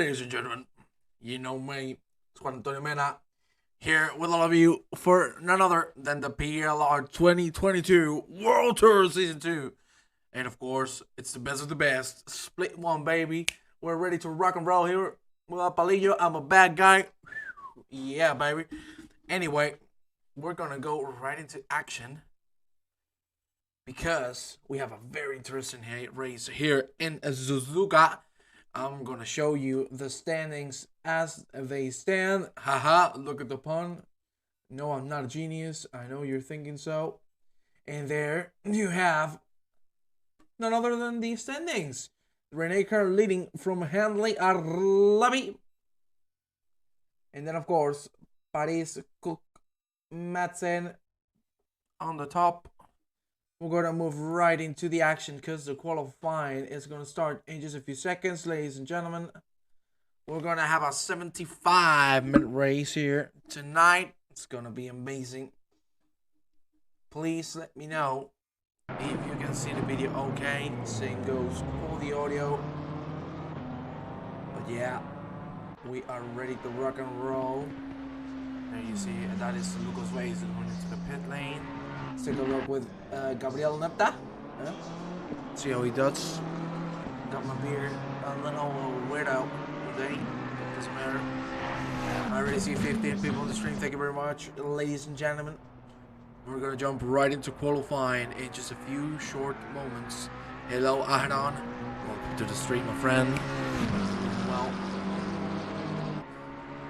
ladies and gentlemen, you know me, it's Juan Antonio Mena, here with all of you for none other than the PLR 2022 World Tour Season 2. And of course, it's the best of the best. Split one, baby. We're ready to rock and roll here. Well, Palillo, I'm a bad guy. Yeah, baby. Anyway, we're gonna go right into action because we have a very interesting race here in Suzuka. I'm gonna show you the standings as they stand. Haha, look at the pun. No, I'm not a genius. I know you're thinking so. And there you have none other than the standings. Rene Kerr leading from Handley Arlabi. And then, of course, Paris, Cook, Madsen on the top. We're going to move right into the action because the qualifying is going to start in just a few seconds, ladies and gentlemen. We're going to have a 75-minute race here tonight. It's going to be amazing. Please let me know if you can see the video okay. Same goes for the audio. But yeah, we are ready to rock and roll. There you see, that is Lucas Ways going into the pit lane. Let's take a look with Gabriel Nepta. See how he does. Got my beard a little weirdo today. Doesn't matter. I already see 15 people on the stream. Thank you very much, ladies and gentlemen. We're gonna jump right into qualifying in just a few short moments. Hello, Ahran. Welcome to the stream, my friend. Well,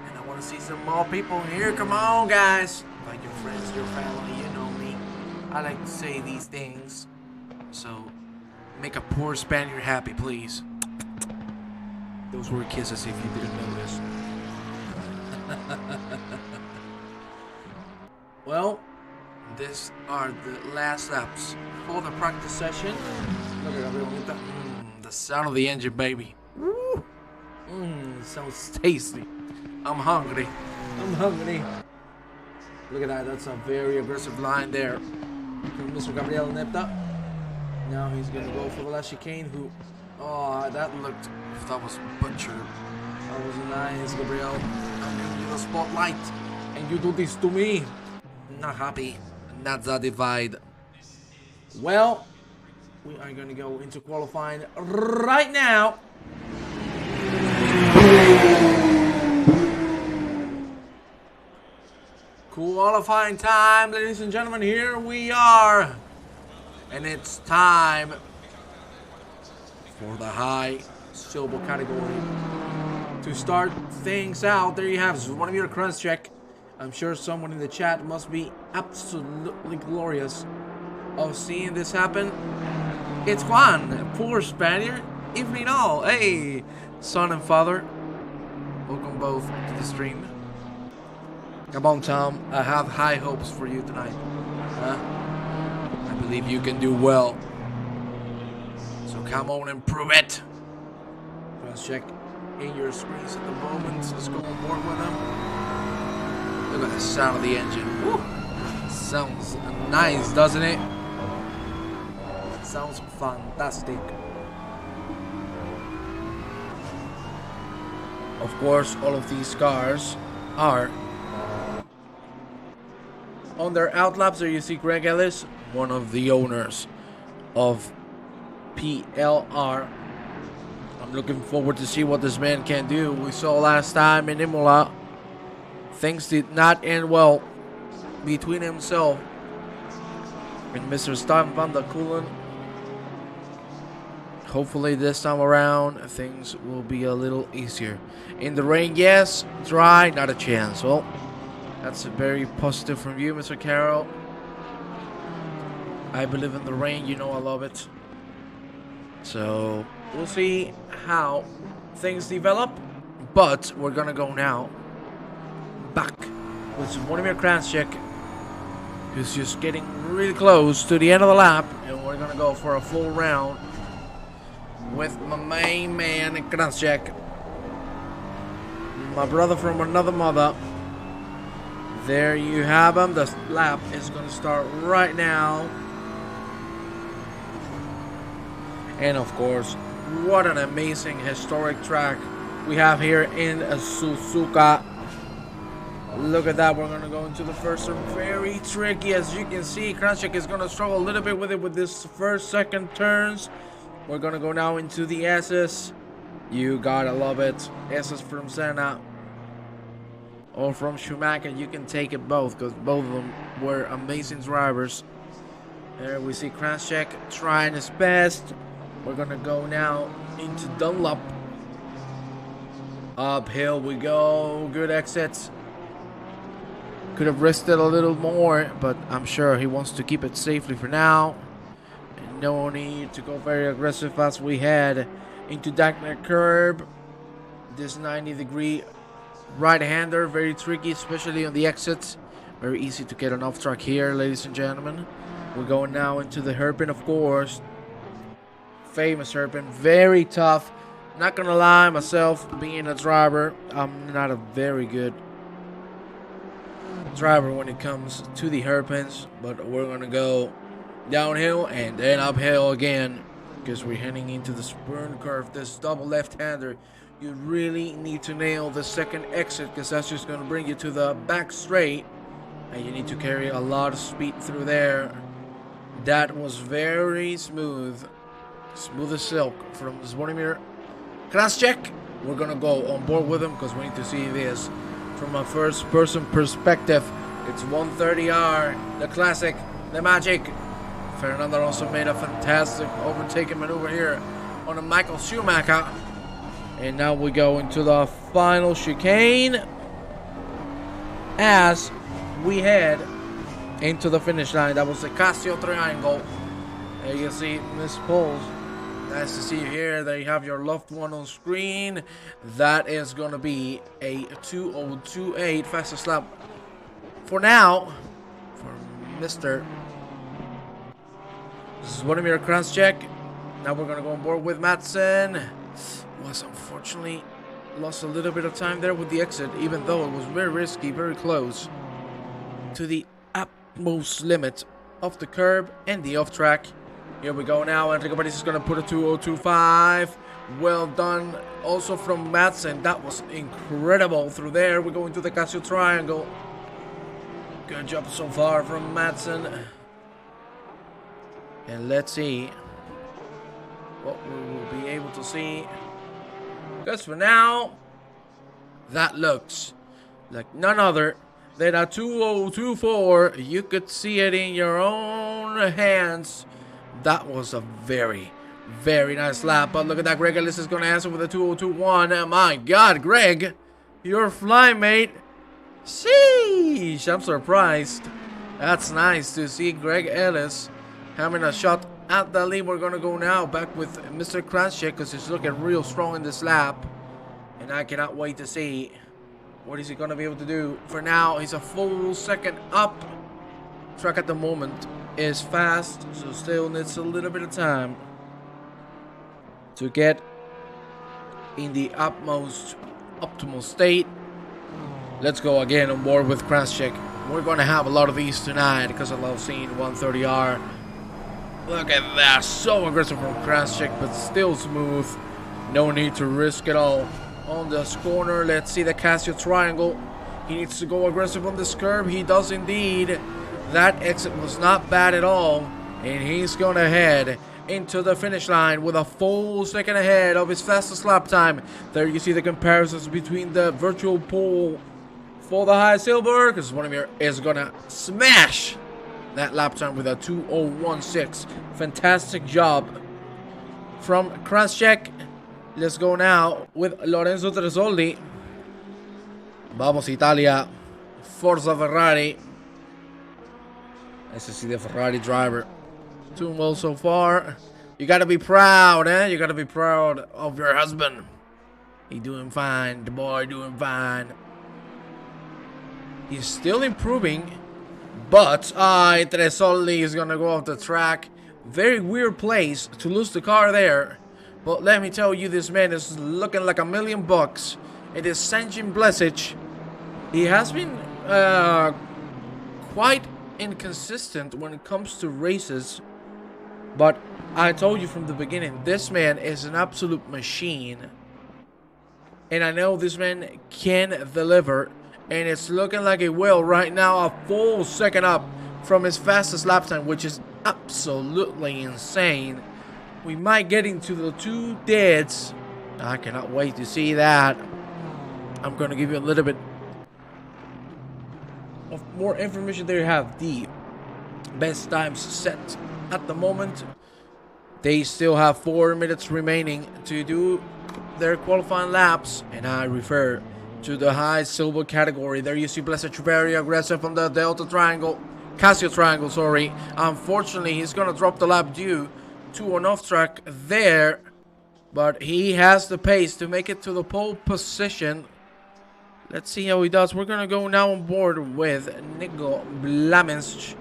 and I want to see some more people here. Come on, guys. Like your friends, your family, you know me. I like to say these things. So, make a poor Spaniard happy, please. Those were kisses if you didn't notice. Well, these are the last laps for the practice session. Look at that. The sound of the engine, baby. Sounds tasty. I'm hungry. Look at that. That's a very aggressive line there from Mr. Gabriel Nepta. Now he's going to go for the last chicane. That was butchered. That was nice, Gabriel. I'm giving you the spotlight, and you do this to me. Not happy. Not satisfied. Well, we are going to go into qualifying right now. Qualifying time, ladies and gentlemen. Here we are. And it's time for the high silver category. To start things out, there you have Zvonimir Kranjček. I'm sure someone in the chat must be absolutely glorious of seeing this happen. It's Juan, poor Spaniard. Evening all. Hey, son and father. Welcome both to the stream. Come on, Tom. I have high hopes for you tonight. I believe you can do well. So come on and prove it. Let's check in your screens at the moment. Let's go on board with them. Look at the sound of the engine. Woo. Sounds nice, doesn't it? Sounds fantastic. Of course, all of these cars are on their outlaps. There you see Greg Ellis, one of the owners of PLR. I'm looking forward to see what this man can do. We saw last time in Imola, things did not end well between himself and Mr. Stan van der Koelen. Hopefully this time around things will be a little easier. In the rain, yes. Dry, not a chance. Well, that's very positive from you, Mr. Carroll. I believe in the rain. You know I love it. So we'll see how things develop. But we're going to go now back with Zvonimir Kranjček, who's just getting really close to the end of the lap. And we're going to go for a full round with my main man, Kranjček. My brother from another mother. There you have him. The lap is going to start right now. And of course, what an amazing historic track we have here in a Suzuka. Look at that. We're going to go into the first turn. Very tricky. As you can see, Kranjček is going to struggle a little bit with it with this first, second turns. We're going to go now into the S's. You gotta love it. S's from Senna or from Schumacher. You can take it both because both of them were amazing drivers. There we see Kranjček trying his best. We're going to go now into Dunlop. Uphill we go. Good exits. Could have risked it a little more, but I'm sure he wants to keep it safely for now. And no need to go very aggressive as we head into Dagner curb. This 90-degree right-hander, very tricky, especially on the exits. Very easy to get an off track here, ladies and gentlemen. We're going now into the hairpin, of course. Famous hairpin, very tough. Not gonna lie, myself being a driver, I'm not a very good driver when it comes to the hairpins, but we're gonna go downhill and then uphill again because we're heading into the sprint curve. This double left-hander, you really need to nail the second exit because that's just gonna bring you to the back straight, and you need to carry a lot of speed through there. That was very smooth as silk from Zvonimir Kranjček. We're gonna go on board with him because we need to see this from a first-person perspective. It's 130R, the classic, the magic. Fernando also made a fantastic overtaking maneuver here on a Michael Schumacher. And now we go into the final chicane as we head into the finish line. That was the Casio Triangle. There you can see Miss Poles. Nice to see you here. There you have your loved one on screen. That is going to be a 2:02.8 fastest lap for now for Mr. Zvonimir Kranjček. Now we're going to go on board with Madsen. Was unfortunately lost a little bit of time there with the exit, even though it was very risky, very close to the utmost limit of the curb and the off track. Here we go now, and Enrico Paris is going to put a 2:02.5. Well done also from Madsen. That was incredible through there. We go into the Casio Triangle. Good job so far from Madsen. And let's see what we will be able to see. Because for now, that looks like none other than a 2:02.4. You could see it in your own hands. That was a very, very nice lap. But look at that. Greg Ellis is going to answer with a 2:02.1. My God, Greg, you're flying, mate. Sheesh, I'm surprised. That's nice to see Greg Ellis having a shot at the lead. We're going to go now back with Mr. Kranjček because he's looking real strong in this lap. And I cannot wait to see what is he going to be able to do. For now, he's a full second up. Track at the moment is fast, so still needs a little bit of time to get in the utmost optimal state. Let's go again on board with Kranjček. We're going to have a lot of these tonight because I love seeing 130R. Look at that, so aggressive from Kranjček, but still smooth. No need to risk it all on this corner. Let's see the Casio Triangle. He needs to go aggressive on this curb. He does indeed. That exit was not bad at all, and he's going to head into the finish line with a full second ahead of his fastest lap time. There you see the comparisons between the virtual pole for the high silver, because Zvonimir is going to smash that lap time with a 2:01.6. Fantastic job from Kranjček. Let's go now with Lorenzo Tresoldi. Vamos Italia. Forza Ferrari. Nice to see the Ferrari driver doing well so far. You gotta be proud, eh? You gotta be proud of your husband. He doing fine. The boy doing fine. He's still improving, but Tresoldi is gonna go off the track. Very weird place to lose the car there. But let me tell you, this man is looking like $1 million. It is Sanjin Blesic. He has been quite inconsistent when it comes to races, but I told you from the beginning, this man is an absolute machine. And I know this man can deliver. And it's looking like it will right now. A full second up from his fastest lap time, which is absolutely insane. We might get into the 2 deads. I cannot wait to see that. I'm going to give you a little bit of more information. There you have the best times set at the moment. They still have 4 minutes remaining to do their qualifying laps, and I refer to the high silver category. There you see Blessed very aggressive on the Delta Triangle, Casio Triangle, sorry. Unfortunately, he's gonna drop the lap due to an off track there, but he has the pace to make it to the pole position. Let's see how he does. We're gonna go now on board with Nico Blamensch,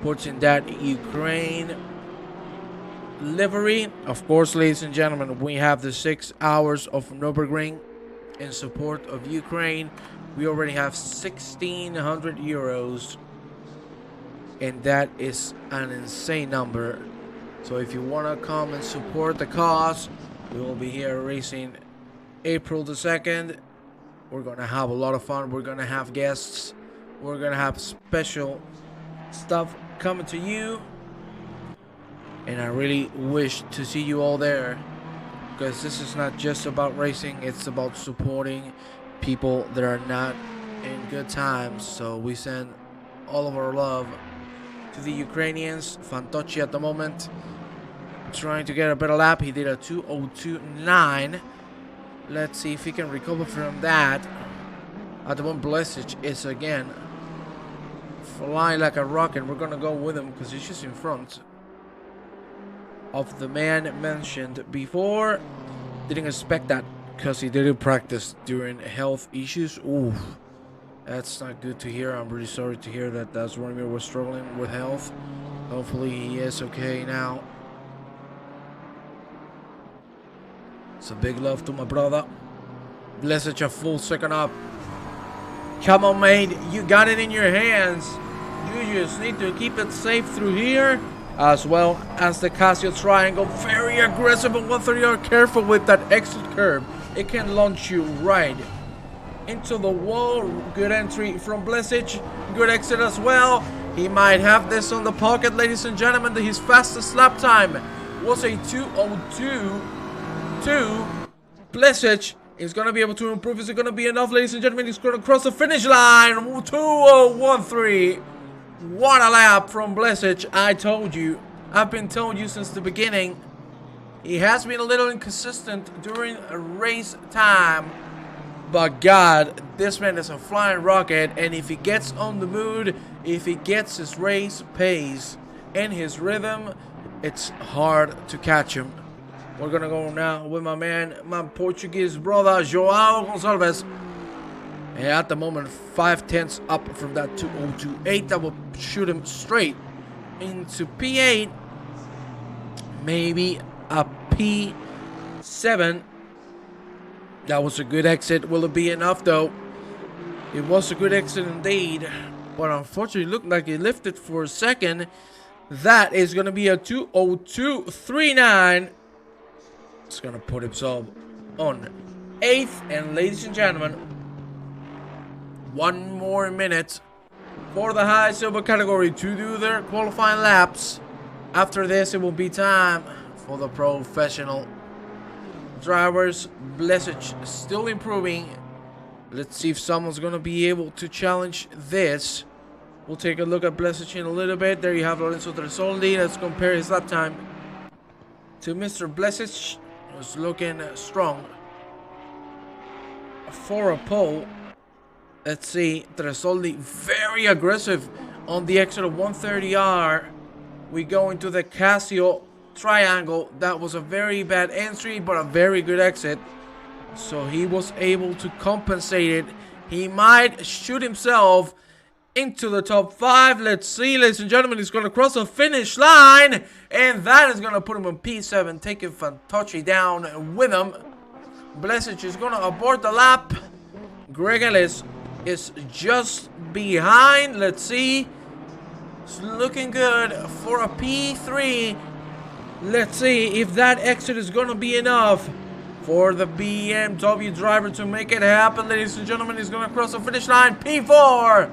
putting that Ukraine livery. Of course, ladies and gentlemen, we have the 6 hours of Nürburgring in support of Ukraine. We already have 1,600 euros, and that is an insane number. So if you want to come and support the cause, we will be here racing April the 2nd. We're going to have a lot of fun. We're going to have guests. We're going to have special stuff coming to you. And I really wish to see you all there, because this is not just about racing. It's about supporting people that are not in good times. So we send all of our love to the Ukrainians. Fantocci at the moment trying to get a better lap. He did a 2:02.9. Let's see if he can recover from that. At the moment, Blesic is again flying like a rocket. We're gonna go with him because he's just in front of the man mentioned before. Didn't expect that because he didn't practice during health issues. Ooh, that's not good to hear. I'm really sorry to hear that Zvonimir was struggling with health. Hopefully he is okay now. So big love to my brother. Blesic a full second up. Come on, mate. You got it in your hands. You just need to keep it safe through here, as well as the Casio Triangle. Very aggressive on 130R. Careful with that exit curve. It can launch you right into the wall. Good entry from Blesic. Good exit as well. He might have this on the pocket, ladies and gentlemen. His fastest lap time was a 2:02.2. Blesic is going to be able to improve. Is it going to be enough, ladies and gentlemen? He's going to cross the finish line. 2:01.3. What a lap from Blesic. I told you. I've been telling you since the beginning. He has been a little inconsistent during race time. But God, this man is a flying rocket. And if he gets on the mood, if he gets his race pace and his rhythm, it's hard to catch him. We're going to go now with my man, my Portuguese brother, Joao Gonçalves. And at the moment, 5/10 up from that 2:02.8. That will shoot him straight into P8. Maybe a P7. That was a good exit. Will it be enough, though? It was a good exit indeed. But unfortunately, it looked like he lifted for a second. That is going to be a 2:02.39. It's going to put himself on 8th. And ladies and gentlemen, 1 more minute for the high silver category to do their qualifying laps. After this, it will be time for the professional drivers. Blesic still improving. Let's see if someone's going to be able to challenge this. We'll take a look at Blesic in a little bit. There you have Lorenzo Tresoldi. Let's compare his lap time to Mr. Blesic. Was looking strong for a pole. Let's see, Tresoldi very aggressive on the exit of 130R. We go into the Casio Triangle. That was a very bad entry, but a very good exit. So he was able to compensate it. He might shoot himself into the top 5. Let's see, ladies and gentlemen. He's going to cross the finish line. And that is going to put him on P7. Taking Fantocci down with him. Blesic is going to abort the lap. Greg Ellis is just behind. Let's see. It's looking good for a P3. Let's see if that exit is going to be enough for the BMW driver to make it happen, ladies and gentlemen. He's going to cross the finish line. P4.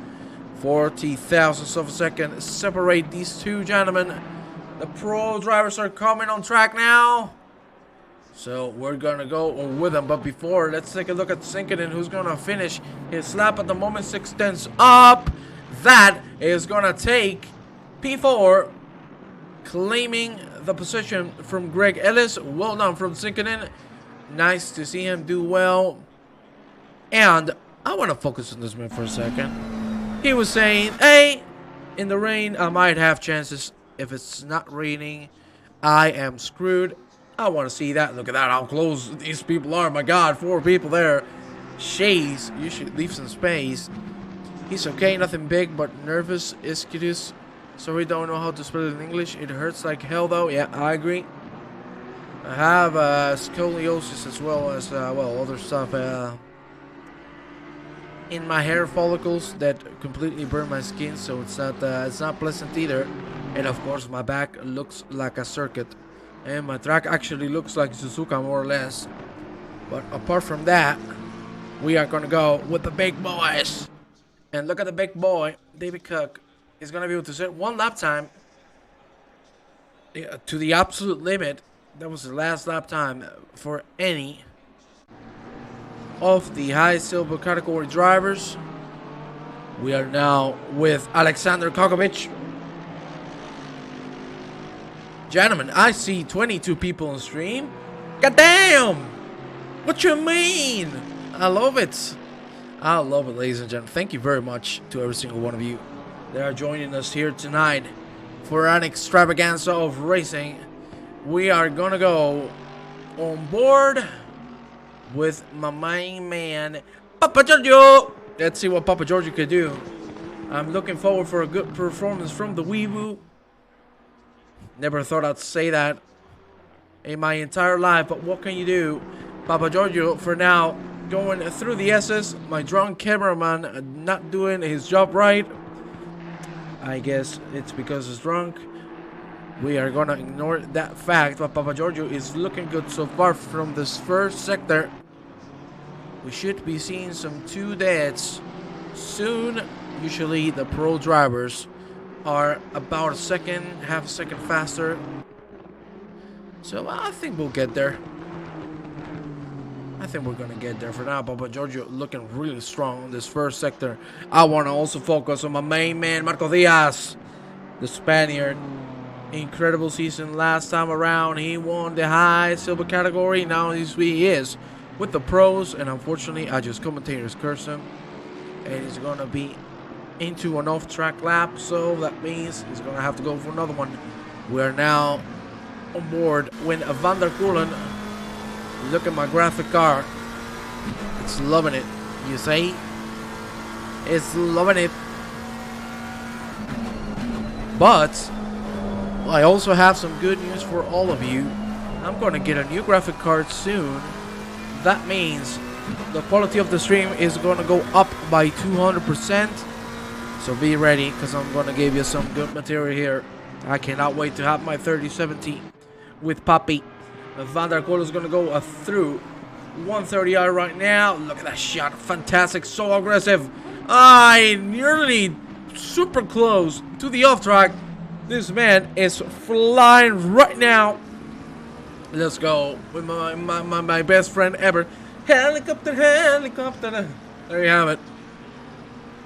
40 thousandths of a second separate these two gentlemen. The pro drivers are coming on track now. So we're going to go with them. But before, let's take a look at Sinkinen, who's going to finish his lap at the moment. 6/10 up. That is going to take P4, claiming the position from Greg Ellis. Well done from Sinkinen. Nice to see him do well. And I want to focus on this man for a second. He was saying, hey, in the rain, I might have chances. If it's not raining, I am screwed. I want to see that. Look at that, how close these people are. My God, 4 people there. Shays, you should leave some space. He's okay, nothing big, but nervous, ischitis. Sorry, don't know how to spell it in English. It hurts like hell, though. Yeah, I agree. I have scoliosis as well as, well, other stuff. In my hair follicles that completely burn my skin, so it's not pleasant either. And of course my back looks like a circuit, and my track actually looks like Suzuka more or less. But apart from that, we are gonna go with the big boys. And look at the big boy, David Cook is gonna be able to set 1 lap time to the absolute limit. That was the last lap time for any of the high silver category drivers. We are now with Alexander Kokovic. Gentlemen, I see 22 people on stream. God damn! What you mean? I love it. I love it, ladies and gentlemen. Thank you very much to every single one of you that are joining us here tonight for an extravaganza of racing. We are gonna go on board with my main man, Papa Giorgio. Let's see what Papa Giorgio could do. I'm looking forward for a good performance from the Weebu. Never thought I'd say that in my entire life, but what can you do? Papa Giorgio, for now, going through the S's. My drunk cameraman not doing his job right. I guess it's because he's drunk. We are gonna ignore that fact, but Papa Giorgio is looking good so far from this first sector. We should be seeing some 2 deads soon. Usually the pro drivers are about half a second faster. So I think we'll get there. I think we're gonna get there. For now, Papa Giorgio looking really strong on this first sector. I want to also focus on my main man, Marco Diaz, the Spaniard. Incredible season last time around. He won the high silver category. Now he is with the pros, and unfortunately I just commentators curse him, and he's gonna be into an off-track lap, so that means he's gonna have to go for another one. We are now on board with Van der Kulen. Look at my graphic car. It's loving it, you see? It's loving it. But I also have some good news for all of you. I'm gonna get a new graphic card soon. That means the quality of the stream is gonna go up by 200%. So be ready, because I'm gonna give you some good material here. I cannot wait to have my 3070 with Papi. Van der Kulen is gonna go through 130i right now. Look at that shot, fantastic, so aggressive. I nearly super close to the off track. This man is flying right now. Let's go with my best friend ever. Helicopter, helicopter. There you have it.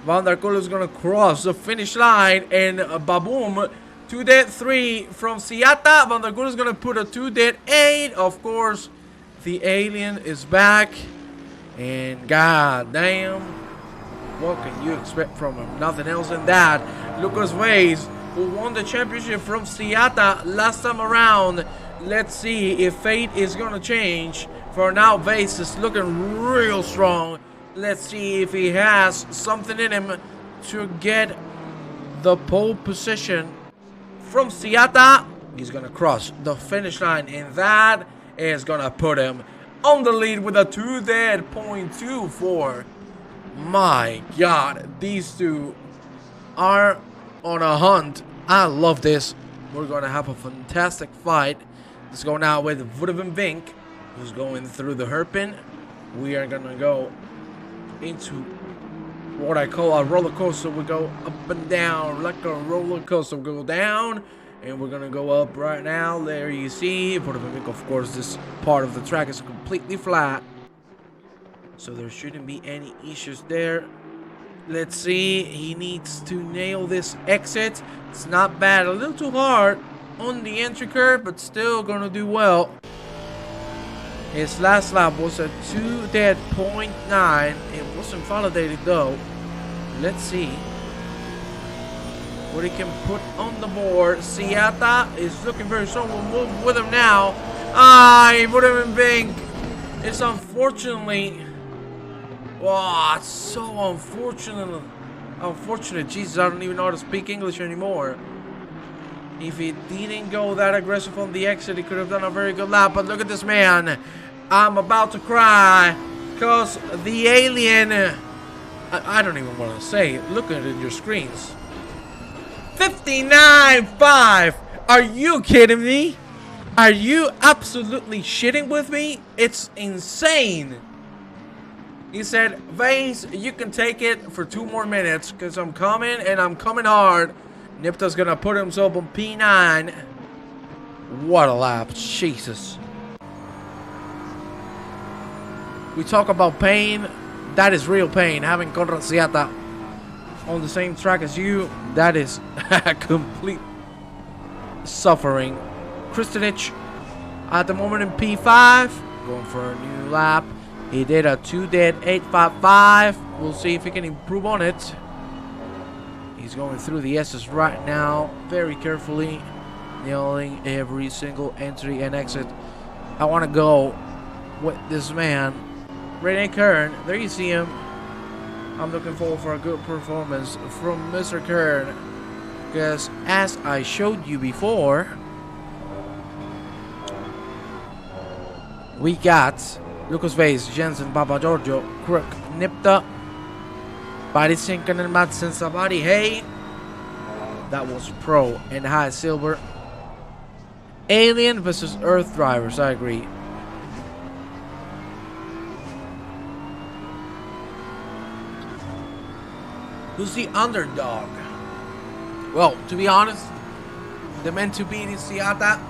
Van der Kulen is gonna cross the finish line, and baboom, 2-3 from Seata. Van der Kulen is gonna put a 2-8. Of course, the alien is back, and god damn, what can you expect from him? Nothing else than that. Lucas Weiss, who won the championship from Seata last time around. Let's see if fate is gonna change. For now, Weiss is looking real strong. Let's see if he has something in him to get the pole position from Seata. He's gonna cross the finish line, and that is gonna put him on the lead with a 2.24. My god, these two are on a hunt. I love this. We're gonna have a fantastic fight. Let's go now with Woodhaven Vink, Just going through the hairpin. We are gonna go into what I call a roller coaster. We go up and down like a roller coaster. We go down and we're gonna go up right now. There you see. Of course, this part of the track is completely flat, so there shouldn't be any issues there. Let's see. He needs to nail this exit. It's not bad. A little too hard on the entry curve, but still gonna do well. His last lap was a 2:09. It wasn't validated though. Let's see what he can put on the board. Siata is looking very strong. We'll move with him now. He put him in pink. It's unfortunately... Wow, it's so unfortunate. Jesus, I don't even know how to speak English anymore. If he didn't go that aggressive on the exit, he could have done a very good lap. But look at this man. I'm about to cry. Because the alien... I don't even want to say it. Look at it in your screens. 59.5. Are you kidding me? Are you absolutely shitting with me? It's insane. He said, Vase, you can take it for 2 more minutes. Because I'm coming and I'm coming hard. Nipta's gonna put himself on P9. What a lap. Jesus. We talk about pain. That is real pain. Having Conrad Siata on the same track as you, that is complete suffering. Kristinich at the moment in P5. Going for a new lap. He did a 2:855. We'll see if he can improve on it. He's going through the S's right now, very carefully, nailing every single entry and exit. I want to go with this man, Rene Kern. There you see him. I'm looking forward for a good performance from Mr. Kern, because as I showed you before, we got Lucas Vase, Jensen, Papa Giorgio, Crook, Nipta, Parisinkan and Madsen Sabari. Hey, that was Pro and High Silver. Alien versus Earth drivers, I agree. Who's the underdog? Well, to be honest, the meant to beat is Siata.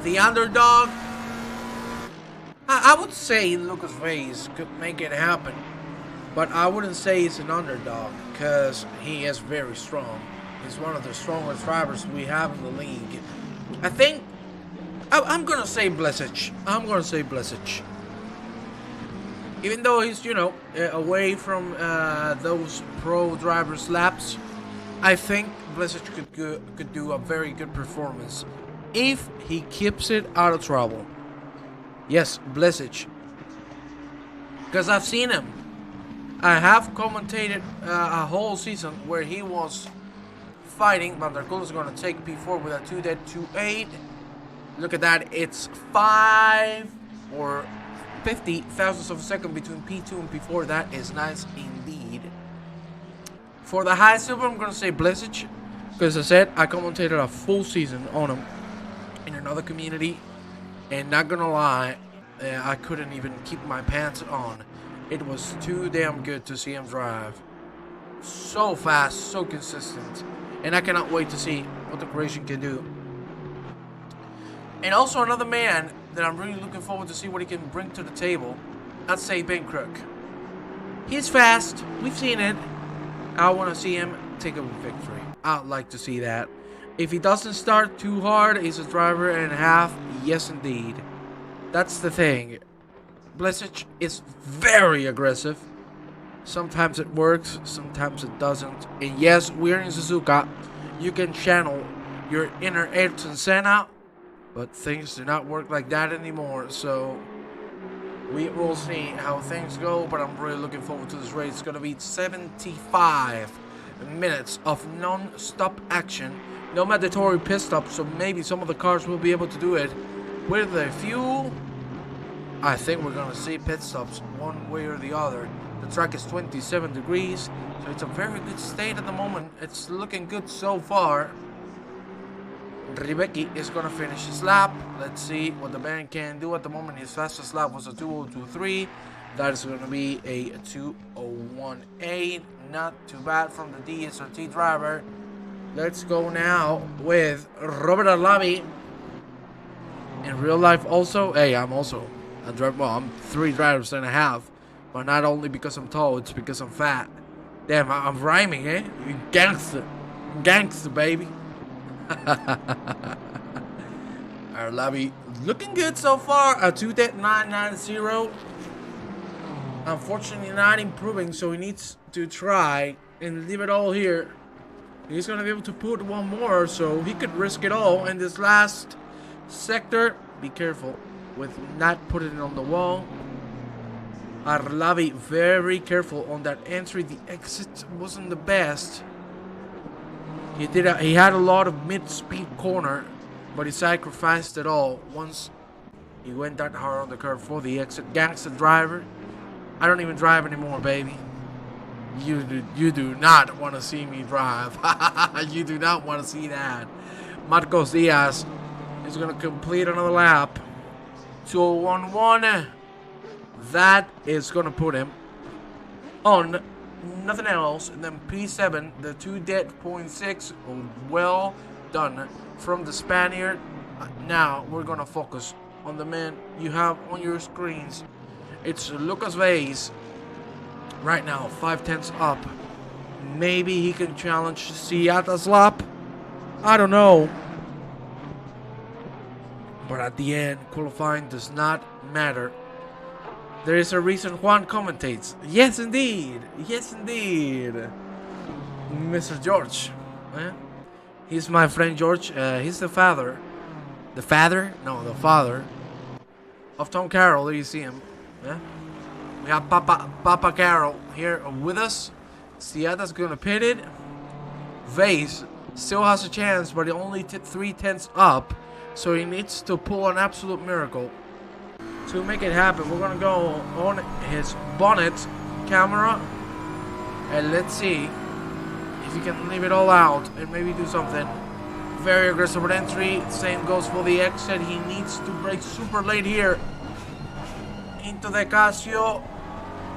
The underdog, I would say Lucas Vase could make it happen. But I wouldn't say he's an underdog, because he is very strong. He's one of the strongest drivers we have in the league. I think I'm gonna say Blesic. Even though he's, you know, away from those pro drivers' laps, I think Blesic could do a very good performance if he keeps it out of trouble. Yes, Blesic, because I've seen him. I have commentated a whole season where he was fighting. Vanderpool is going to take P4 with a 2:28. Look at that. It's 5 or 50 thousandths of a second between P2 and P4. That is nice indeed. For the high silver, I'm going to say Blesic, because as I said, I commentated a full season on him in another community. And not going to lie, I couldn't even keep my pants on. It was too damn good to see him drive. So fast, so consistent. And I cannot wait to see what the Croatian can do. And also another man that I'm really looking forward to see what he can bring to the table. I'd say Ben Crook. He's fast. We've seen it. I want to see him take a victory. I'd like to see that. If he doesn't start too hard, he's a driver and a half. Yes, indeed. That's the thing. Blesic is very aggressive. Sometimes it works, sometimes it doesn't. And yes, we're in Suzuka. You can channel your inner Ayrton Senna, but things do not work like that anymore. So we will see how things go, but I'm really looking forward to this race. It's going to be 75 minutes of non-stop action. No mandatory pit stop, so maybe some of the cars will be able to do it. With the fuel, I think we're going to see pit stops one way or the other. The track is 27 degrees, so it's a very good state at the moment. It's looking good so far. Ribecki is going to finish his lap. Let's see what the man can do. At the moment, his fastest lap was a 2:02.3. That is going to be a 2:01.8. Not too bad from the Diaz driver. Let's go now with Robert Alavi. In real life also, hey, I'm also a driver. Well, I'm 3 drivers and a half. But not only because I'm tall, it's because I'm fat. Damn, I'm rhyming, eh? You gangster. Gangster, baby. Alavi looking good so far. A 2.990. Unfortunately not improving, so he needs to try and leave it all here. He's gonna be able to put one more, so he could risk it all in this last sector. Be careful with not putting it on the wall. Arlavi very careful on that entry. The exit wasn't the best. He had a lot of mid-speed corner, but he sacrificed it all once he went that hard on the curve for the exit. Gangster driver. I don't even drive anymore, baby. You do not want to see me drive. You do not want to see that. Marcos Diaz is going to complete another lap. 2:01.1. That is going to put him on nothing else. And then P7, the 2.6. Well done from the Spaniard. Now we're going to focus on the man you have on your screens. It's Lucas Vaz. Right now, 5/10 up. Maybe he can challenge Siata's lap. I don't know. But at the end, qualifying does not matter. There is a reason Juan commentates. Yes, indeed. Yes, indeed. Mr. George. He's my friend George. He's the father. The father? No, the father of Tom Carroll. There you see him. Yeah. We have Papa Carroll here with us. Siata's gonna pit it. Vaz still has a chance, but he only 3/10 up, so he needs to pull an absolute miracle to make it happen. We're gonna go on his bonnet camera and let's see if he can leave it all out and maybe do something. Very aggressive at entry. Same goes for the exit. He needs to brake super late here into the Casio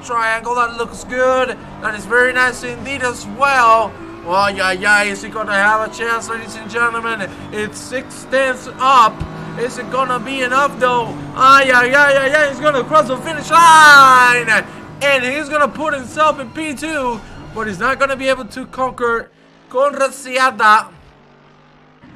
triangle. That looks good. That is very nice indeed as well. Oh, yeah, is he gonna have a chance, ladies and gentlemen? It's 6/10 up. Is it gonna be enough though? Yeah, he's gonna cross the finish line. And he's gonna put himself in P2, but he's not gonna be able to conquer Conrad Siata.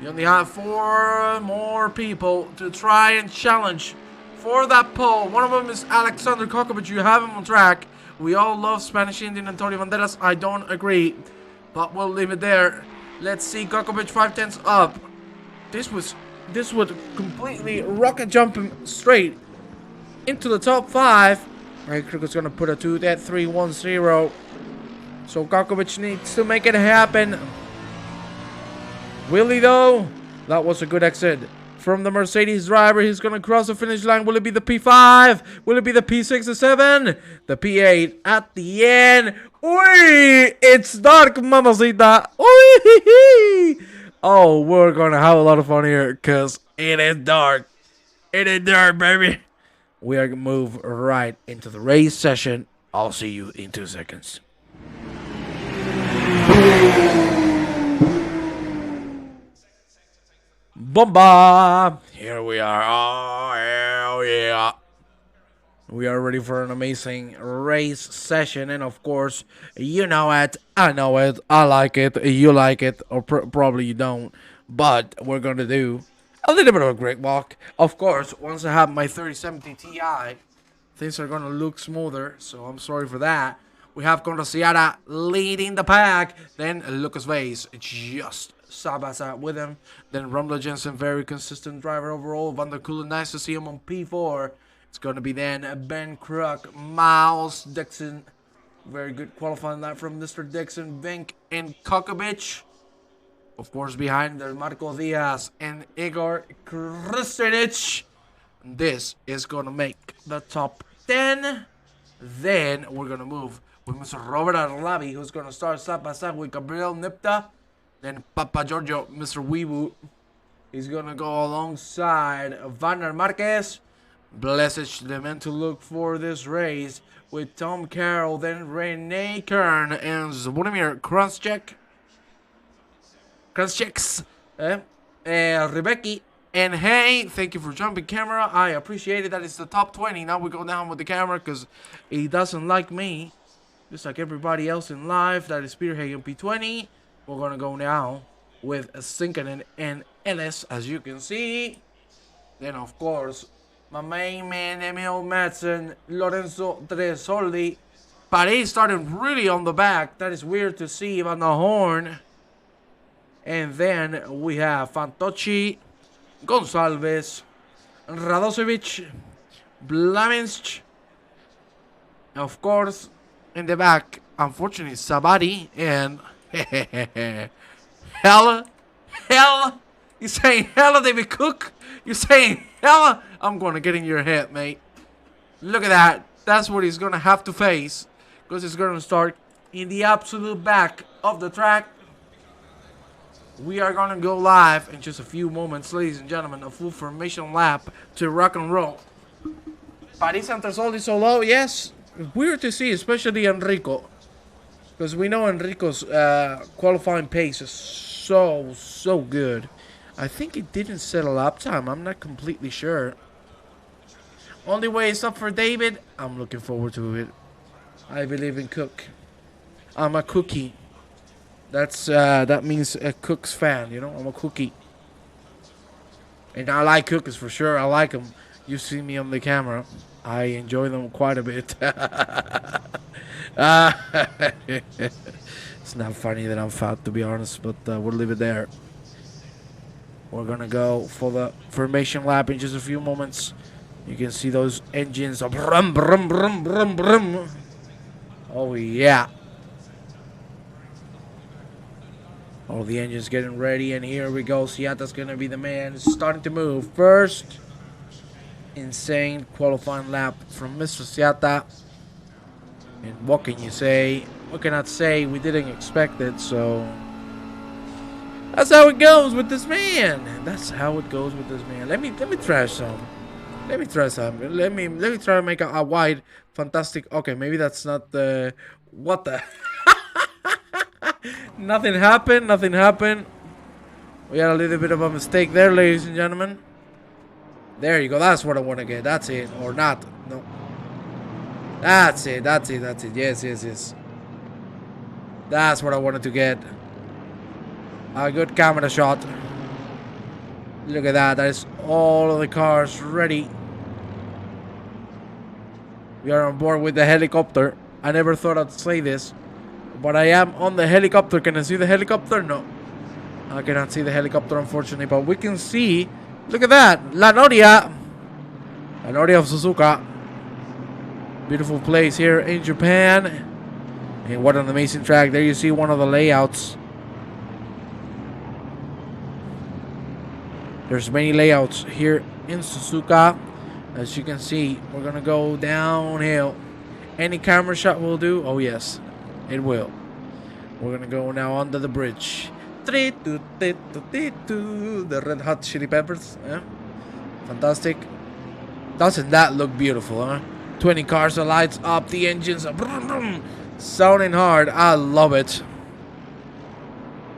You only have 4 more people to try and challenge for that pole. One of them is Alexander Kokovic. You have him on track. We all love Spanish Indian Antonio Banderas. I don't agree, but we'll leave it there. Let's see Kokovic 5/10 up. This would completely rocket jump him straight into the top 5. Right, Cricket's gonna put a 2.310. So Kokovic needs to make it happen. Will he though? That was a good exit from the Mercedes driver. He's going to cross the finish line. Will it be the P5? Will it be the P6 or 7? The P8 at the end. Oi! It's dark, mamacita. Oi! Oh, we're going to have a lot of fun here because it is dark. It is dark, baby. We are going to move right into the race session. I'll see you in 2 seconds. Bomba! Here we are. Oh, hell yeah. We are ready for an amazing race session. And of course, you know it. I know it. I like it. You like it. Or probably you don't. But we're going to do a little bit of a great walk. Of course, once I have my 3070 Ti, things are going to look smoother. So I'm sorry for that. We have Conrad Siata leading the pack. Then Lucas Vaz just side by side with him. Then Rumble Jensen, very consistent driver overall. Van der Kulen, nice to see him on P4. It's going to be then Ben Kruk, Miles Dixon. Very good qualifying lap from Mr. Dixon, Vink, and Kokovic. Of course, behind there's Marco Diaz and Igor Kristinic. This is going to make the top 10. Then we're going to move with Mr. Robert Arlavi, who's going to start side by side with Gabriel Nipta. Then Papa Giorgio, Mr. Weewu, He's gonna go alongside Vander Marquez. Blessed the man to look for this race with Tom Carroll, then Renee Kern and Zvonimir Krzyzewski's Rebecca. And hey, thank you for jumping camera. I appreciate it. That is the top 20. Now we go down with the camera because he doesn't like me. Just like everybody else in life. That is Peter Hagen P20. We're going to go now with Sinkanen and Ellis, as you can see. Then, of course, my main man, Emil Madsen, Lorenzo Tresoldi. Paris started really on the back. That is weird to see on the horn. And then we have Fantocci, Gonçalves, Radosevic, Blaminsk. Of course, in the back, unfortunately, Sabati and hella. You saying hella, David Cook? You saying hella? I'm gonna get in your head, mate. Look at that. That's what he's gonna have to face, because he's gonna start in the absolute back of the track. We are gonna go live in just a few moments, ladies and gentlemen. A full formation lap to rock and roll. Paris and Tresoldi so low, yes. Weird to see, especially Enrico, because we know Enrico's qualifying pace is so good. I think it didn't set a lap time. I'm not completely sure. Only way is up for David. I'm looking forward to it. I believe in Cook. I'm a cookie. That means a Cook's fan, you know. I'm a cookie, and I like cookies for sure. I like them. You see me on the camera. I enjoy them quite a bit. It's not funny that I'm fat, to be honest, but we'll leave it there. We're gonna go for the formation lap in just a few moments. You can see those engines. Brum, brum, brum, brum, brum. Oh yeah. All the engines getting ready, and here we go. Siata's gonna be the man. It's starting to move. First insane qualifying lap from Mr. Siata. And what can you say? What can I say? We didn't expect it, so that's how it goes with this man. That's how it goes with this man. Let me try some. Let me try some. Let me try to make a wide, fantastic. Okay, maybe that's not the. What the? Nothing happened. Nothing happened. We had a little bit of a mistake there, ladies and gentlemen. There you go. That's what I want to get. That's it. Or not. No. That's it. That's it. That's it. Yes. That's what I wanted to get. A good camera shot. Look at that. That is all of the cars ready. We are on board with the helicopter. I never thought I'd say this, but I am on the helicopter. Can I see the helicopter? No. I cannot see the helicopter, unfortunately, but we can see. Look at that. La Noria. La Noria of Suzuka. Beautiful place here in Japan. And what an amazing track. There you see one of the layouts. There's many layouts here in Suzuka. As you can see, we're going to go downhill. Any camera shot will do. Oh, yes, it will. We're going to go now under the bridge. The Red Hot Chili Peppers. Yeah. Fantastic. Doesn't that look beautiful, huh? 20 cars, the lights up, the engines are sounding hard. I love it.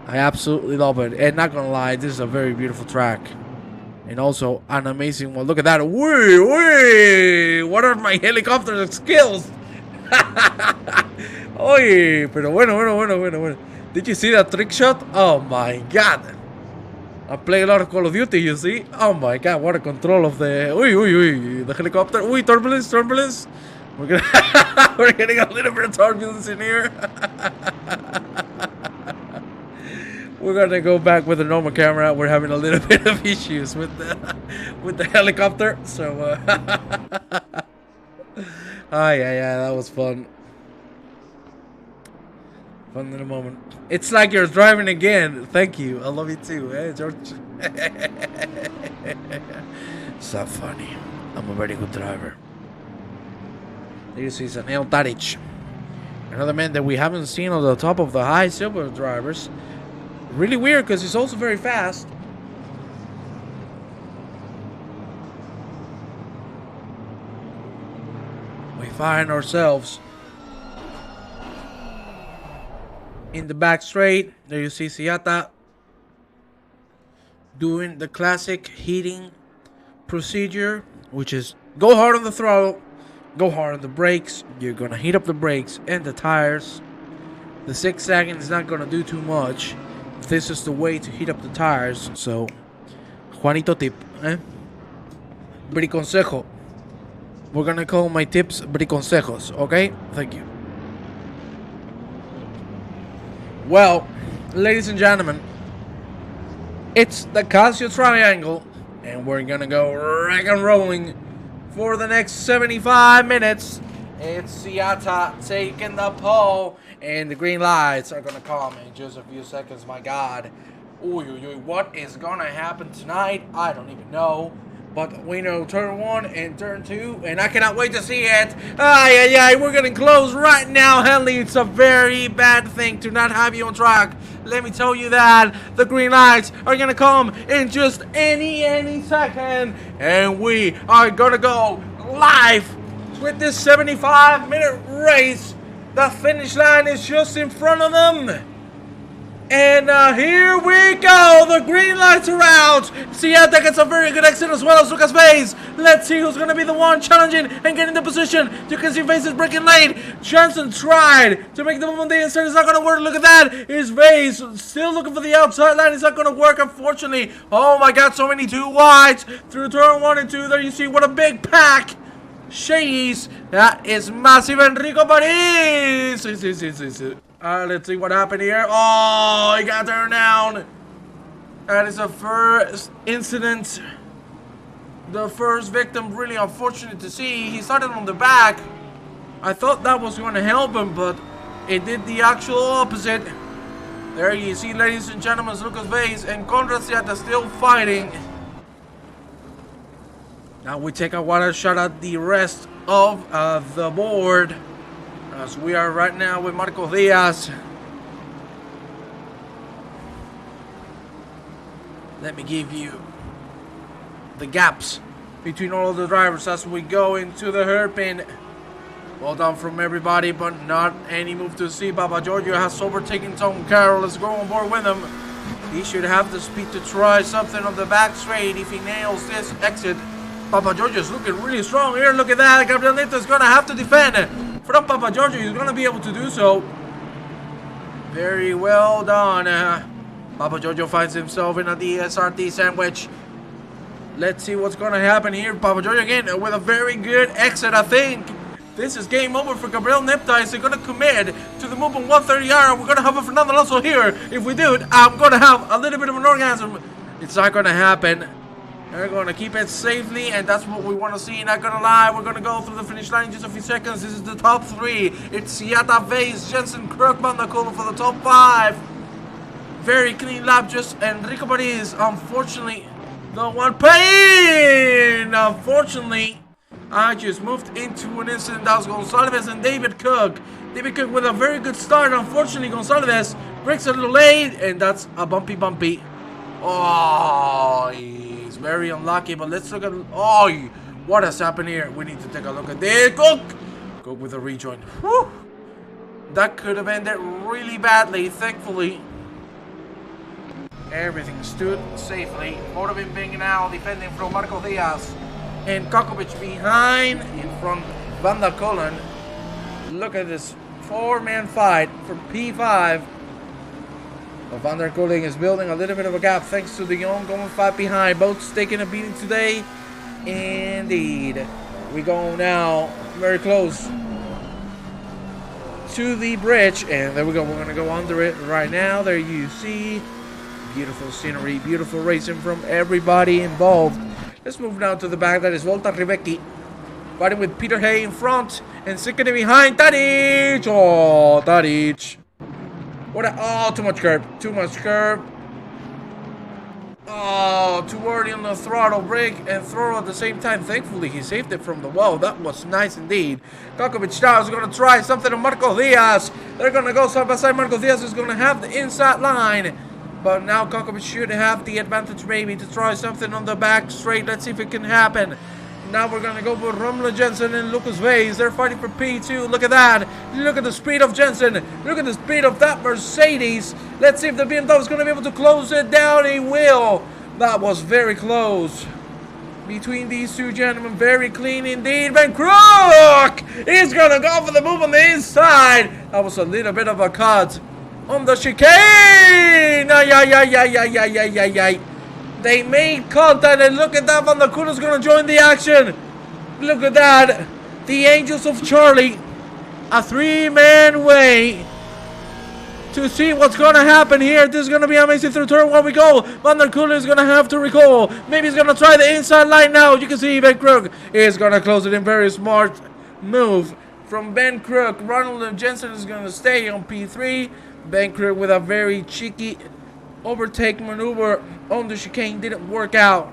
I absolutely love it. And not gonna lie, this is a very beautiful track. And also an amazing one. Look at that. Wee! What are my helicopter skills? Oye, pero bueno. Did you see that trick shot? Oh my god. I play a lot of Call of Duty, you see? Oh my god, what a control of the... the helicopter. Turbulence. We're getting a little bit of turbulence in here. We're gonna go back with the normal camera. We're having a little bit of issues with the helicopter. So, yeah, that was fun. Fun in a moment. It's like you're driving again. Thank you. I love you too, George. So funny. I'm a very good driver. This is Anel Tadic. Another man that we haven't seen on the top of the high silver drivers. Really weird because he's also very fast. find ourselves in the back straight. There you see Seata doing the classic heating procedure, which is go hard on the throttle, go hard on the brakes. You're gonna heat up the brakes and the tires. The zigzagging is not gonna do too much. This is the way to heat up the tires. So, Juanito tip, Briconsejo. We're gonna call my tips Briconsejos, okay? Thank you. Well, ladies and gentlemen, it's the Casio Triangle, and we're gonna go rock and rolling for the next 75 minutes. It's Seata taking the pole, and the green lights are gonna come in just a few seconds. My God, what is gonna happen tonight? I don't even know. But we know turn 1 and turn 2, and I cannot wait to see it. We're getting close right now, Henley. It's a very bad thing to not have you on track. Let me tell you that. The green lights are gonna come in just any second, and we are gonna go live with this 75-minute race. The finish line is just in front of them. And here we go. The green lights are out. Seata gets a very good exit as well as Lucas Vase. Let's see who's going to be the one challenging and getting the position. You can see Vase is breaking late. Johnson tried to make the move on the inside. It's not going to work. Look at that. Is Vase still looking for the outside line? It's not going to work, unfortunately. Oh my God, so many two wides through turn 1 and 2. There you see what a big pack. Jeez, that is massive. Enrico Paris. Let's see what happened here. Oh, he got turned down. That is the first incident. The first victim, really unfortunate to see. He started on the back. I thought that was going to help him, but it did the actual opposite. There you see, ladies and gentlemen, Lucas Vase and Conrad Seata still fighting. Now we take a water shot at the rest of the board, as we are right now with Marcos Diaz. Let me give you the gaps between all of the drivers as we go into the hairpin. Well done from everybody, but not any move to see. Papa Giorgio has overtaken Tom Carroll. Let's go on board with him. He should have the speed to try something on the back straight if he nails this exit. Papa Giorgio is looking really strong here. Look at that. Gabriel Neto is going to have to defend from Papa Giorgio. He's going to be able to do so. Very well done. Papa Giorgio finds himself in a DSRT sandwich. Let's see what's going to happen here. Papa Giorgio again with a very good exit, I think. This is game over for Gabriel Nepta. Is he going to commit to the move on 130R? We're going to have a Fernando Alonso here. If we do it, I'm going to have a little bit of an orgasm. It's not going to happen. They're going to keep it safely, and that's what we want to see. Not going to lie, we're going to go through the finish line in just a few seconds. This is the top 3. It's Seata, Vase, Jensen, Kirk, Van der Kolk for the top 5. Very clean lap, just Enrico Paris, unfortunately, the one paying. Unfortunately, I just moved into an incident. That was Gonçalves and David Cook. David Cook with a very good start. Unfortunately, Gonçalves breaks a little late, and that's a bumpy. Oh, he's very unlucky, but let's look at... Oh, what has happened here? We need to take a look at this. Cook with a rejoin. Whew. That could have ended really badly. Thankfully, everything stood safely. Motovin being now defending from Marcos Diaz. And Kokovic behind in front Van der Kolk. Look at this 4-man fight for P5. But Van der Kolk is building a little bit of a gap thanks to the ongoing fight behind. Both taking a beating today. Indeed. We go now very close to the bridge. And there we go. We're going to go under it right now. There you see. Beautiful scenery. Beautiful racing from everybody involved. Let's move now to the back. That is Volta Ribecki fighting with Peter Hay in front. And second behind Tadic. Oh, Tadic. Oh, too much curb. Oh, too early on the throttle, brake and throttle at the same time. Thankfully, he saved it from the wall. That was nice indeed. Kokovic now is going to try something on Marcos Diaz. They're going to go side by side. Marcos Diaz is going to have the inside line. But now Kokovic should have the advantage maybe to try something on the back straight. Let's see if it can happen. Now we're gonna go with Rommel Jensen and Lucas Vase. They're fighting for P2. Look at that. Look at the speed of Jensen. Look at the speed of that Mercedes. Let's see if the BMW is gonna be able to close it down. He will. That was very close between these two gentlemen. Very clean indeed. Ben Crook is gonna go for the move on the inside. That was a little bit of a cut on the chicane. Ay. They made contact, and look at that. Van der Kulen's gonna join the action. Look at that. The Angels of Charlie. A three-man way to see what's gonna happen here. This is gonna be amazing. Through turn one we go. Van der Kulen is gonna have to recall. Maybe he's gonna try the inside line now. You can see Ben Crook is gonna close it in. Very smart move from Ben Crook. Ronald Jensen is gonna stay on P3. Ben Crook with a very cheeky overtake maneuver on the chicane didn't work out,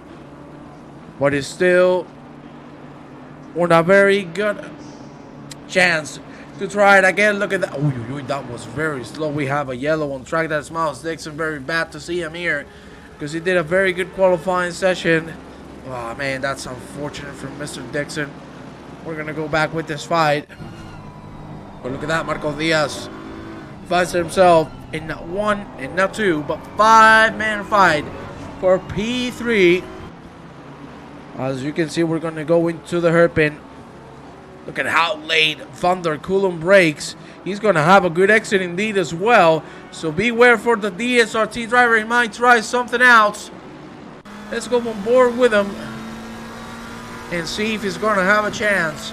but it's still on a very good chance to try it again. Look at that. Oh, that was very slow. We have a yellow on track. That's Miles Dixon. Very bad to see him here because he did a very good qualifying session. Oh man, that's unfortunate for Mr. Dixon. We're gonna go back with this fight, but look at that. Marco Diaz fights himself in not one and not two, but five-man fight for P3. As you can see, we're going to go into the hairpin. Look at how late Van der Kulen brakes. He's going to have a good exit indeed as well. So beware for the DSRT driver. He might try something else. Let's go on board with him and see if he's going to have a chance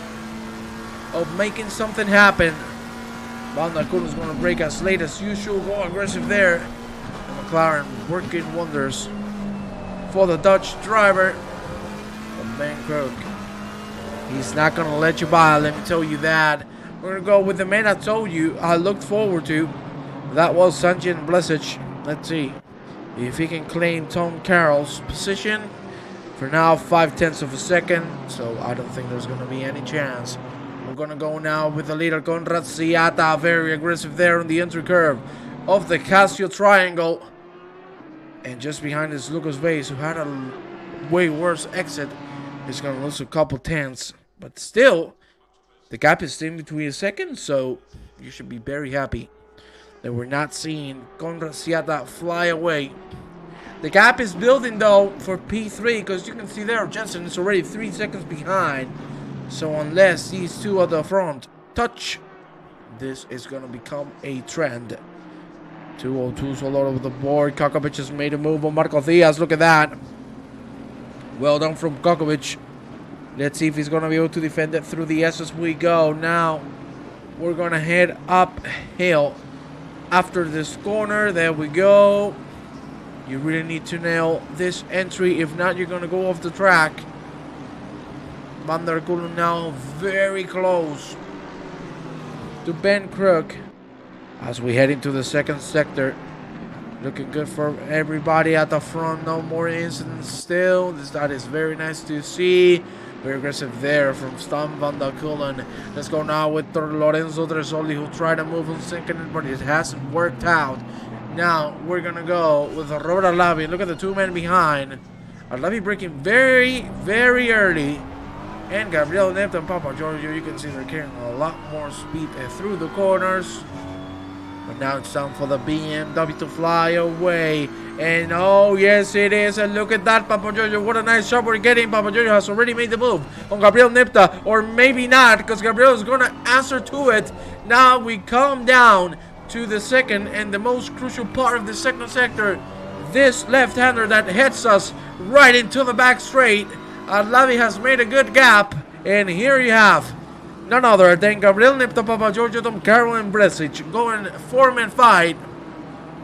of making something happen. Van der Kulen is going to brake as late as usual. Go aggressive there. And McLaren working wonders for the Dutch driver. Ben Crook. He's not going to let you by, let me tell you that. We're going to go with the man I told you I looked forward to. That was Sanjin Blesic. Let's see if he can claim Tom Carroll's position. For now, 5/10 of a second. So I don't think there's going to be any chance. We're going to go now with the leader, Conrad Siata. Very aggressive there on the entry curve of the Casio Triangle. And just behind is Lucas Vase, who had a way worse exit. He's going to lose a couple tenths. But still, the gap is in between a second. So you should be very happy that we're not seeing Conrad Siata fly away. The gap is building, though, for P3. Because you can see there, Jensen is already 3 seconds behind. So unless these two at the front touch, this is going to become a trend. 202s all over the board. Kokovic has made a move on Marco Diaz. Look at that. Well done from Kokovic. Let's see if he's going to be able to defend it through the S as we go. Now, we're going to head uphill after this corner. There we go. You really need to nail this entry. If not, you're going to go off the track. Van der Kulen now very close to Ben Crook as we head into the second sector. Looking good for everybody at the front. No more incidents still. That is very nice to see. Very aggressive there from Stan Van der Kulen. Let's go now with Lorenzo Tresoli, who tried to move on second, but it hasn't worked out. Now we're going to go with Robert Arlavi. Look at the two men behind. Arlavi breaking very, very early. And Gabriel Nepta and Papa Giorgio, you can see they're carrying a lot more speed through the corners. But now it's time for the BMW to fly away. And oh, yes, it is. And look at that, Papa Giorgio. What a nice shot we're getting. Papa Giorgio has already made the move on Gabriel Nepta. Or maybe not, because Gabriel is going to answer to it. Now we come down to the second and the most crucial part of the second sector. This left-hander that heads us right into the back straight. Arlavi has made a good gap, and here you have none other than Gabriel Nepta, Papa Giorgio, Tom Carroll, and Bresic going 4-man fight.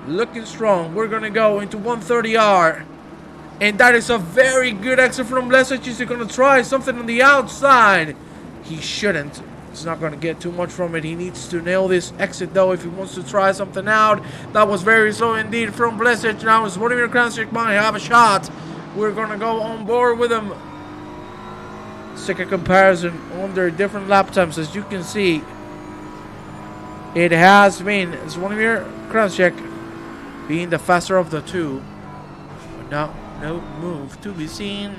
Looking strong. We're going to go into 130R, and that is a very good exit from Bresic. He's going to try something on the outside. He shouldn't. He's not going to get too much from it. He needs to nail this exit, though, if he wants to try something out. That was very slow indeed from Bresic. Now it's Vladimir Kranjček might have a shot. We're going to go on board with him. Second comparison on their different lap times. As you can see, it has been Zvonimir Kranjček being the faster of the two. But now, no move to be seen.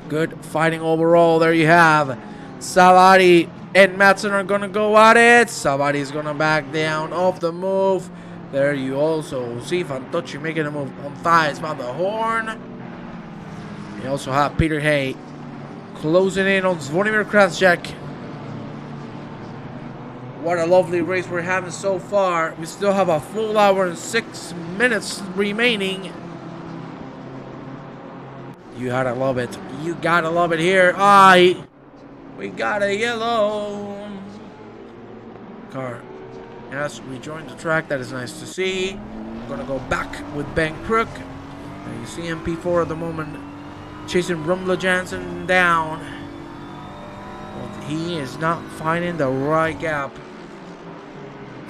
Good fighting overall. There you have Savary and Madsen are going to go at it. Savary is going to back down off the move. There you also see Fantocci making a move on thighs by the horn. You also have Peter Hay closing in on Zvonimir Krasjak. What a lovely race we're having so far. We still have a full hour and 6 minutes remaining. You gotta love it. You gotta love it here. We got a yellow car. Yes, we joined the track. That is nice to see. I'm gonna go back with Ben Crook. You see him P4 at the moment, chasing Rumla Jansen down. But he is not finding the right gap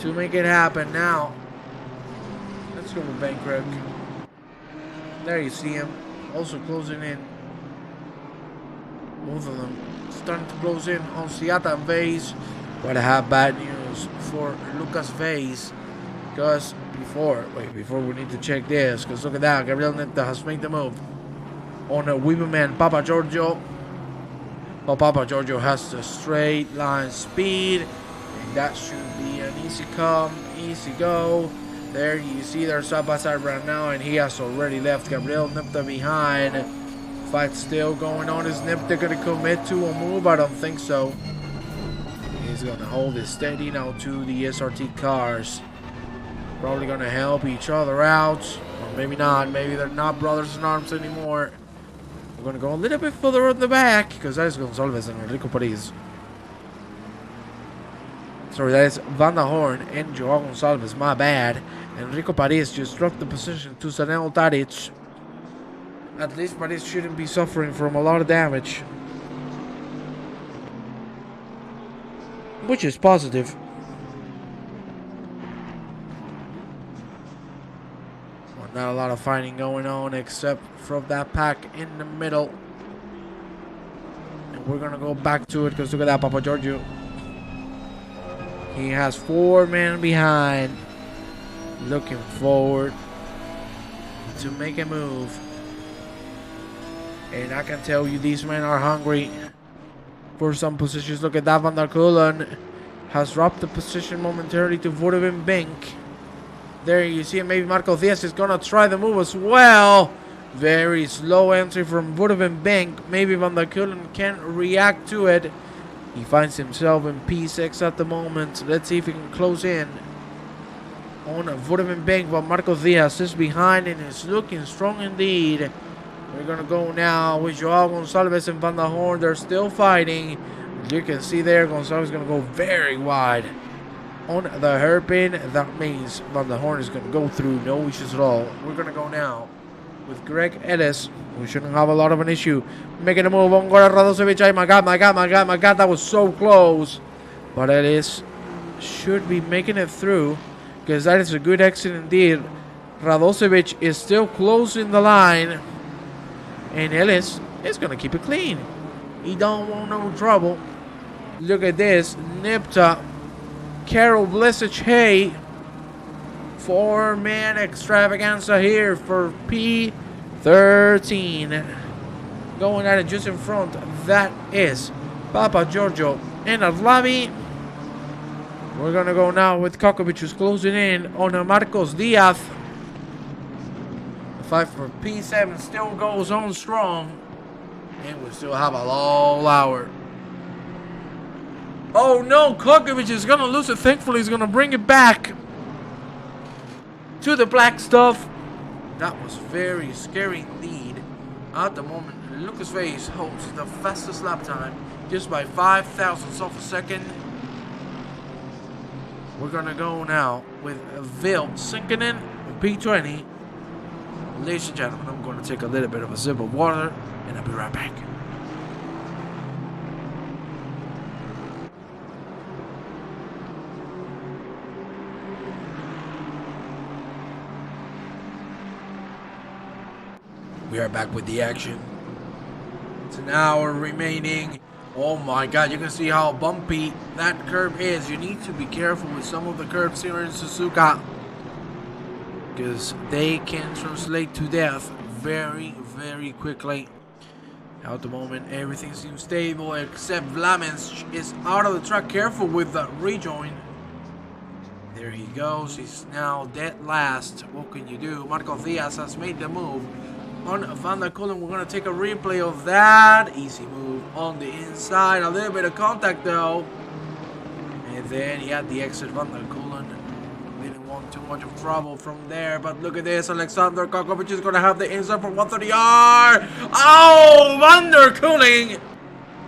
to make it happen now. Let's go with Ben Crook. There you see him. Also closing in. Both of them starting to close in on Siata and Vase. But I have bad news for Lucas Vase. Because before we need to check this. Because look at that. Gabriel Netta has made the move on a Weaverman Papa Giorgio. Well, Papa Giorgio has the straight line speed. And that should be an easy come, easy go. There you see they're side by side right now, and he has already left Gabriel Nipta behind. Fight still going on. Is Nipta going to commit to a move? I don't think so. He's going to hold it steady now to the SRT cars. Probably going to help each other out. Or maybe not. Maybe they're not brothers in arms anymore. We're going to go a little bit further in the back, because that is Gonçalves and Enrico Paris. Sorry, that is Van der Horn and Joao Gonçalves, my bad. Enrico Paris just dropped the position to Sanel Tadic. At least Paris shouldn't be suffering from a lot of damage, which is positive. Well, not a lot of fighting going on except from that pack in the middle. And we're going to go back to it because look at that, Papa Giorgio. He has 4 men behind, looking forward to make a move. And I can tell you these men are hungry for some positions. Look at that, Van der Kulen has dropped the position momentarily to Woodevin Bink. There you see maybe Marco Diaz is going to try the move as well. Very slow entry from Woodevin Bink. Maybe Van der Kulen can react to it. He finds himself in P6 at the moment. Let's see if he can close in on Woodevin Bank, but Marco Diaz is behind and is looking strong indeed. We're going to go now with Joao Gonçalves and Van der Horn. They're still fighting. You can see there, Gonçalves is going to go very wide on the hairpin. That means Van der Horn is going to go through, no issues at all. We're going to go now with Greg Ellis. We shouldn't have a lot of an issue making a move on Goran Radosevic. Oh my god, that was so close. But Ellis should be making it through, because that is a good exit indeed. Radosevic is still closing the line, and Ellis is going to keep it clean. He don't want no trouble. Look at this. Nipta, Carol Blesic, Hay. 4-man extravaganza here for P13. Going at it just in front. That is Papa Giorgio and Arlavi. We're going to go now with Kokovic, who's closing in on Marcos Diaz. The fight for P7 still goes on strong. And we still have a long hour. Oh no, Kokovic is going to lose it. Thankfully, he's going to bring it back to the black stuff. That was very scary indeed. At the moment, Lucas Vase holds the fastest lap time just by 0.005 of a second. We're gonna go now with Vil Sinkinen, P20. Ladies and gentlemen, I'm gonna take a little bit of a sip of water and I'll be right back. We are back with the action. It's an hour remaining. Oh my god, you can see how bumpy that curb is. You need to be careful with some of the curbs here in Suzuka, because they can translate to death very, very quickly. At the moment, everything seems stable except Vlamens is out of the track. Careful with the rejoin. There he goes. He's now dead last. What can you do? Marco Diaz has made the move on Van der Kullen. We're going to take a replay of that. Easy move on the inside. A little bit of contact though. And then he had the exit. Van der Kullen didn't want too much of trouble from there. But look at this. Alexander Kokovic is going to have the inside from 130R. Oh, Van der Kullen.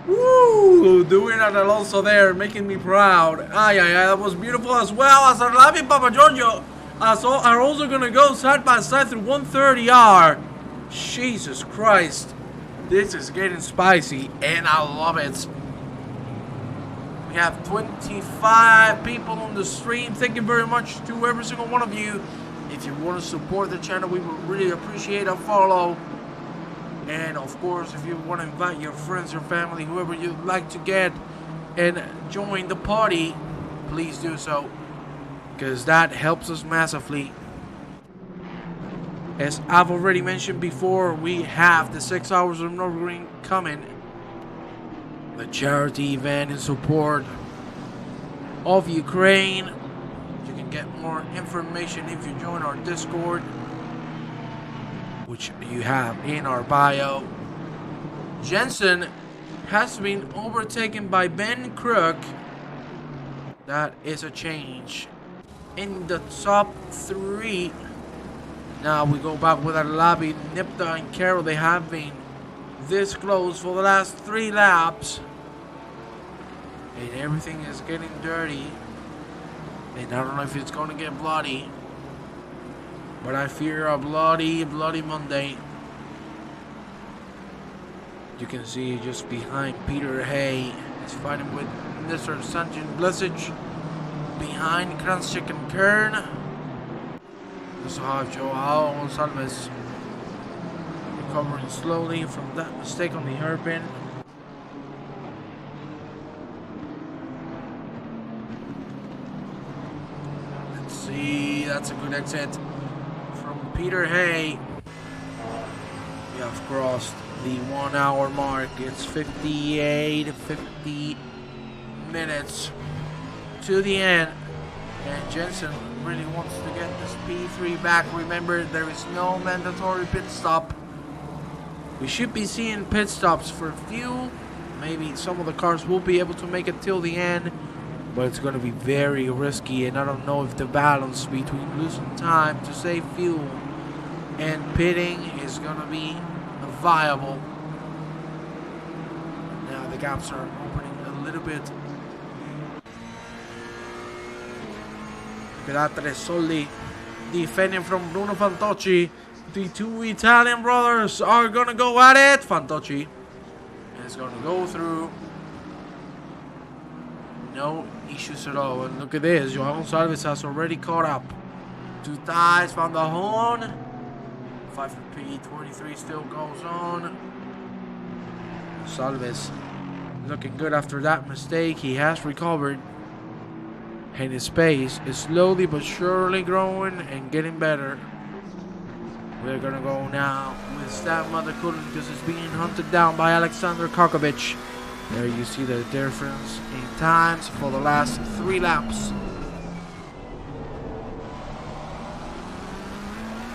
Woo! Doing it also there, making me proud. That was beautiful as well. As Arlavi Papa Giorgio are also going to go side by side through 130R. Jesus Christ. This is getting spicy and I love it. We have 25 people on the stream. Thank you very much to every single one of you. If you want to support the channel, we would really appreciate a follow. And of course, if you want to invite your friends, your family, whoever you'd like to get and join the party, please do so, because that helps us massively. As I've already mentioned before, we have the 6 hours of Nürburgring coming. The charity event in support of Ukraine. You can get more information if you join our Discord, which you have in our bio. Jensen has been overtaken by Ben Crook. That is a change in the top 3. Now we go back with Arlabi, Nipta and Carroll. They have been this close for the last 3 laps. And everything is getting dirty. And I don't know if it's going to get bloody. But I fear a bloody Monday. You can see just behind Peter Hay. He's fighting with Mr. Sanjin Blesic. Behind Kranchik and Kern. Also have Joao Gonçalves recovering slowly from that mistake on the hairpin. Let's see, that's a good exit from Peter Hay. We have crossed the 1 hour mark. It's 50 minutes to the end. And Jensen really wants to get this P3 back. Remember, there is no mandatory pit stop. We should be seeing pit stops for fuel. Maybe some of the cars will be able to make it till the end, but it's going to be very risky, and I don't know if the balance between losing time to save fuel and pitting is going to be viable. Now the gaps are opening a little bit. Solli defending from Bruno Fantocci. The 2 Italian brothers are gonna go at it. Fantocci is gonna go through. No issues at all. And look at this. Joao Gonçalves has already caught up. 2 ties from the horn. 5 P23 still goes on. Gonçalves looking good after that mistake. He has recovered. And his pace is slowly but surely growing and getting better. We're gonna go now with Stan Mothercullen because it's being hunted down by Alexander Kokovic. There you see the difference in times for the last 3 laps.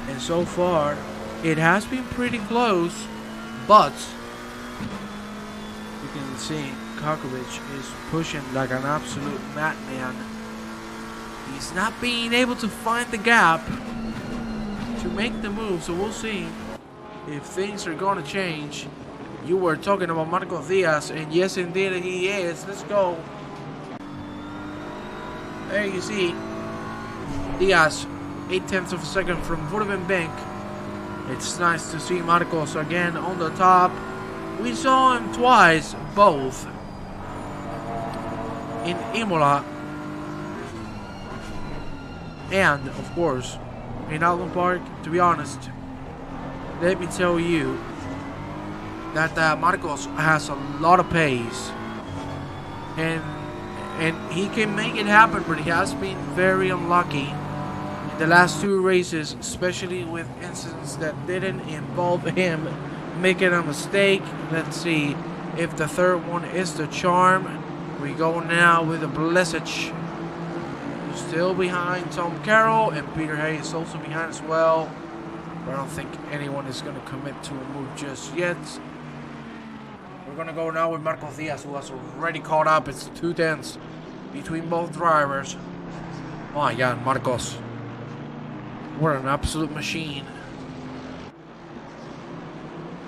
And so far, it has been pretty close, but you can see Kokovic is pushing like an absolute madman. He's not being able to find the gap to make the move, so we'll see if things are going to change. You were talking about Marco Diaz, and yes indeed he is. Let's go. There you see Diaz, 0.8 of a second from Vurbenbank. It's nice to see Marcos again on the top. We saw him twice, both in Imola and, of course, in Alton Park. To be honest, let me tell you that Marcos has a lot of pace, and he can make it happen, but he has been very unlucky in the last 2 races, especially with incidents that didn't involve him making a mistake. Let's see if the third one is the charm. We go now with a Blessage. Still behind Tom Carroll, and Peter Hay is also behind as well. But I don't think anyone is going to commit to a move just yet. We're going to go now with Marcos Diaz, who has already caught up. It's 2 tenths between both drivers. Oh my God, Marcos. What an absolute machine.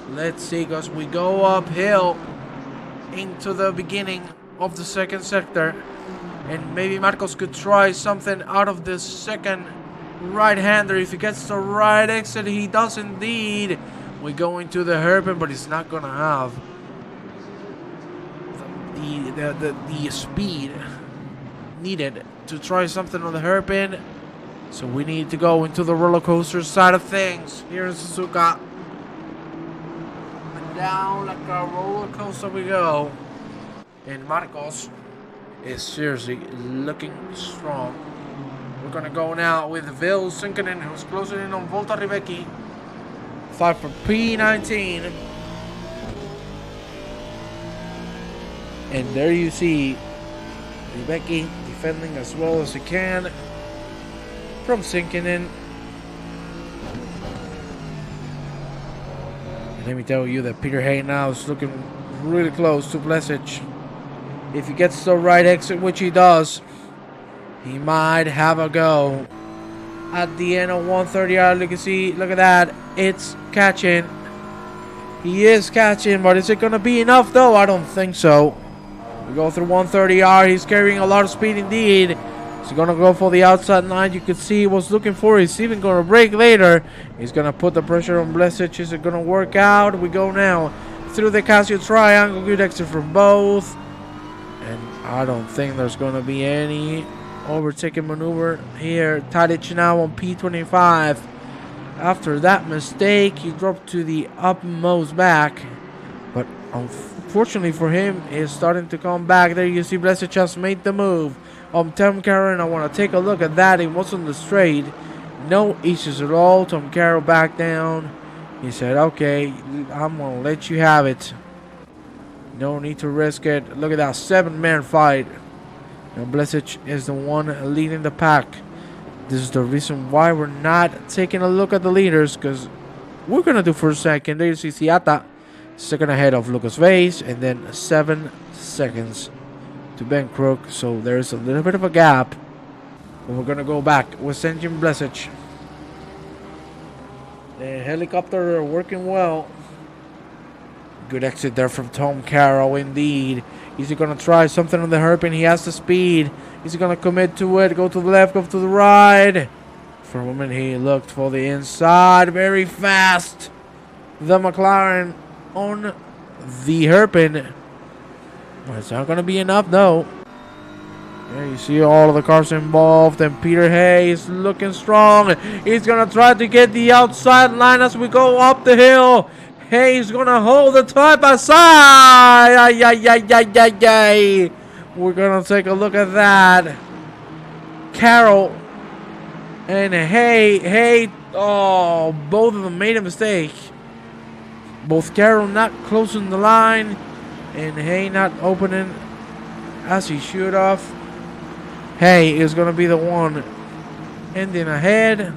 Let's see, because we go uphill into the beginning of the second sector. And maybe Marcos could try something out of this second right-hander. If he gets the right exit, he does indeed. We go into the hairpin, but he's not going to have the speed needed to try something on the hairpin. So we need to go into the roller coaster side of things here in Suzuka. And down like a roller coaster we go. And Marcos is seriously looking strong. We're gonna go now with Vil Sinkinen, who's closing in on Volta Ribecki. 5 for P19. And there you see Ribecki defending as well as he can from Sinkinen. And let me tell you that Peter Hay now is looking really close to Blessage. If he gets the right exit, which he does, he might have a go. At the end of 130R, you can see, look at that. It's catching. He is catching, but is it going to be enough, though? I don't think so. We go through 130R. He's carrying a lot of speed indeed. He's going to go for the outside line. You can see he was looking for. He's even going to brake later. He's going to put the pressure on Blessage. Is it going to work out? We go now through the Casio triangle. Good exit for both. And I don't think there's going to be any overtaking maneuver here. Tadic now on P25. After that mistake, he dropped to the upmost back. But unfortunately for him, he's starting to come back. There you see Blessage just made the move. Tom Carroll, and I want to take a look at that. He was on the straight. No issues at all. Tom Carroll back down. He said, okay, I'm going to let you have it. No need to risk it. Look at that 7-man fight. And Blessage is the one leading the pack. This is the reason why we're not taking a look at the leaders, because we're going to do for a second. There you see Siata, second ahead of Lucas Vase, and then 7 seconds to Ben Crook. So there's a little bit of a gap. But we're going to go back with Engine Blessage. The helicopter working well. Good exit there from Tom Carroll indeed. Is he going to try something on the hairpin? He has the speed. Is he going to commit to it? Go to the left, go to the right. For a moment he looked for the inside. Very fast. The McLaren on the hairpin. It's not going to be enough though. There you see all of the cars involved, and Peter Hay is looking strong. He's going to try to get the outside line as we go up the hill. Hayes gonna hold the top aside. Ay, ay, ay, ay, ay, ay. We're gonna take a look at that. Carroll and Hay. Oh, both of them made a mistake. Both Carroll not closing the line, and Hay not opening as he should have. Hay is gonna be the one ending ahead.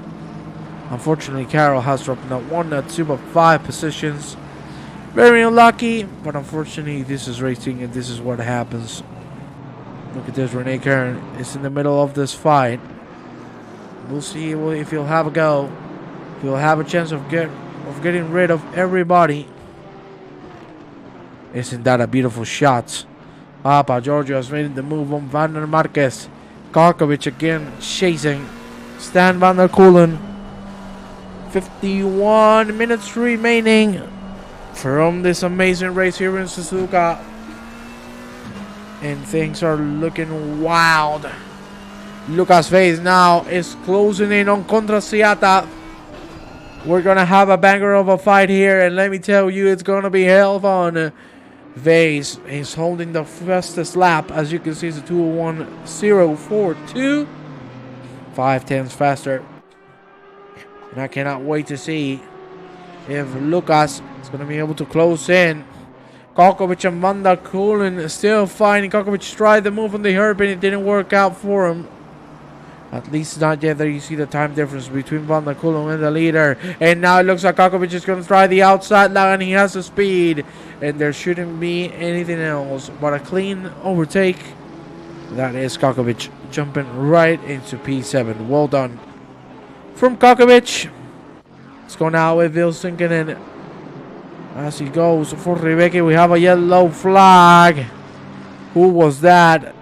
Unfortunately, Carroll has dropped not 1, not 2, but 5 positions. Very unlucky, but unfortunately, this is racing and this is what happens. Look at this, Rene Kern is in the middle of this fight. We'll see if he'll have a go. If he'll have a chance of getting rid of everybody. Isn't that a beautiful shot? Papa Giorgio has made the move on Van der Marquez. Karkovic again chasing Stan Van der Kulen. 51 minutes remaining from this amazing race here in Suzuka. And things are looking wild. Lucas Vase now is closing in on Contra Siata. We're going to have a banger of a fight here. And let me tell you, it's going to be hell fun. Vase is holding the fastest lap. As you can see, it's a 2:01.042. 5 tenths faster. And I cannot wait to see if Lucas is going to be able to close in. Kokovic and Van der Kulen still fighting. Kokovic tried the move on the hairpin. It didn't work out for him. At least not yet. There you see the time difference between Van der Kulen and the leader. And now it looks like Kokovic is going to try the outside line. And he has the speed. And there shouldn't be anything else but a clean overtake. That is Kokovic jumping right into P7. Well done from Kokovic. Let's go now with Vilsinkinen. As he goes for Rebecca, we have a yellow flag. Who was that?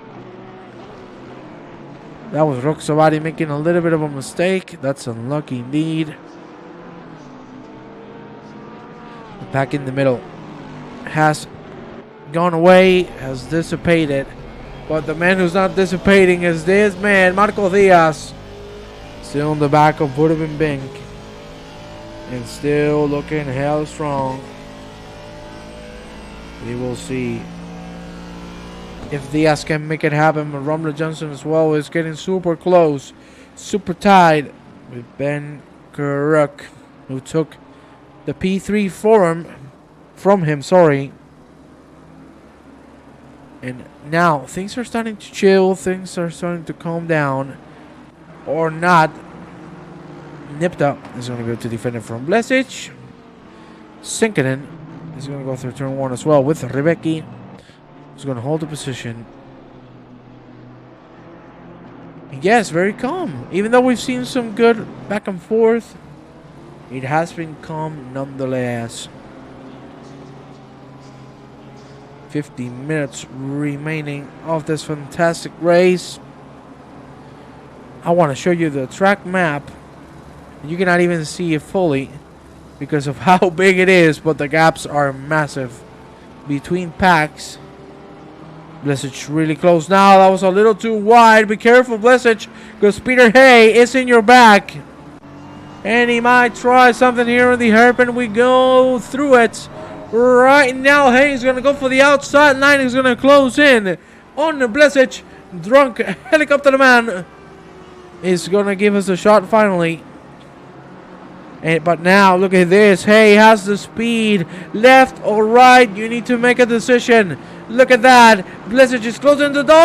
That was Roksabari making a little bit of a mistake. That's unlucky indeed. The pack in the middle has gone away, has dissipated. But the man who's not dissipating is this man, Marco Diaz. Still in the back of Woodman Bink. And still looking hell strong. We will see if Diaz can make it happen. But Rumler Johnson as well is getting super close, super tied with Ben Kuruk, who took the P3 from him. And now things are starting to chill. Things are starting to calm down, or not. Nipta is going to go to defend it from Blesic. Sinkinen is going to go through turn 1 as well with Rebecki. He's going to hold the position. Yes, very calm. Even though we've seen some good back and forth, it has been calm nonetheless. 50 minutes remaining of this fantastic race. I want to show you the track map. You cannot even see it fully because of how big it is, but the gaps are massive between packs. Blesic really close now. That was a little too wide. Be careful, Blesic, because Peter Hay is in your back. And he might try something here on the hairpin. We go through it. Right now, Hay is going to go for the outside line. He's going to close in on the Blesic. Drunk helicopter man is going to give us a shot finally. But now, look at this. Hay has the speed. Left or right, you need to make a decision. Look at that. Blesic is closing the door.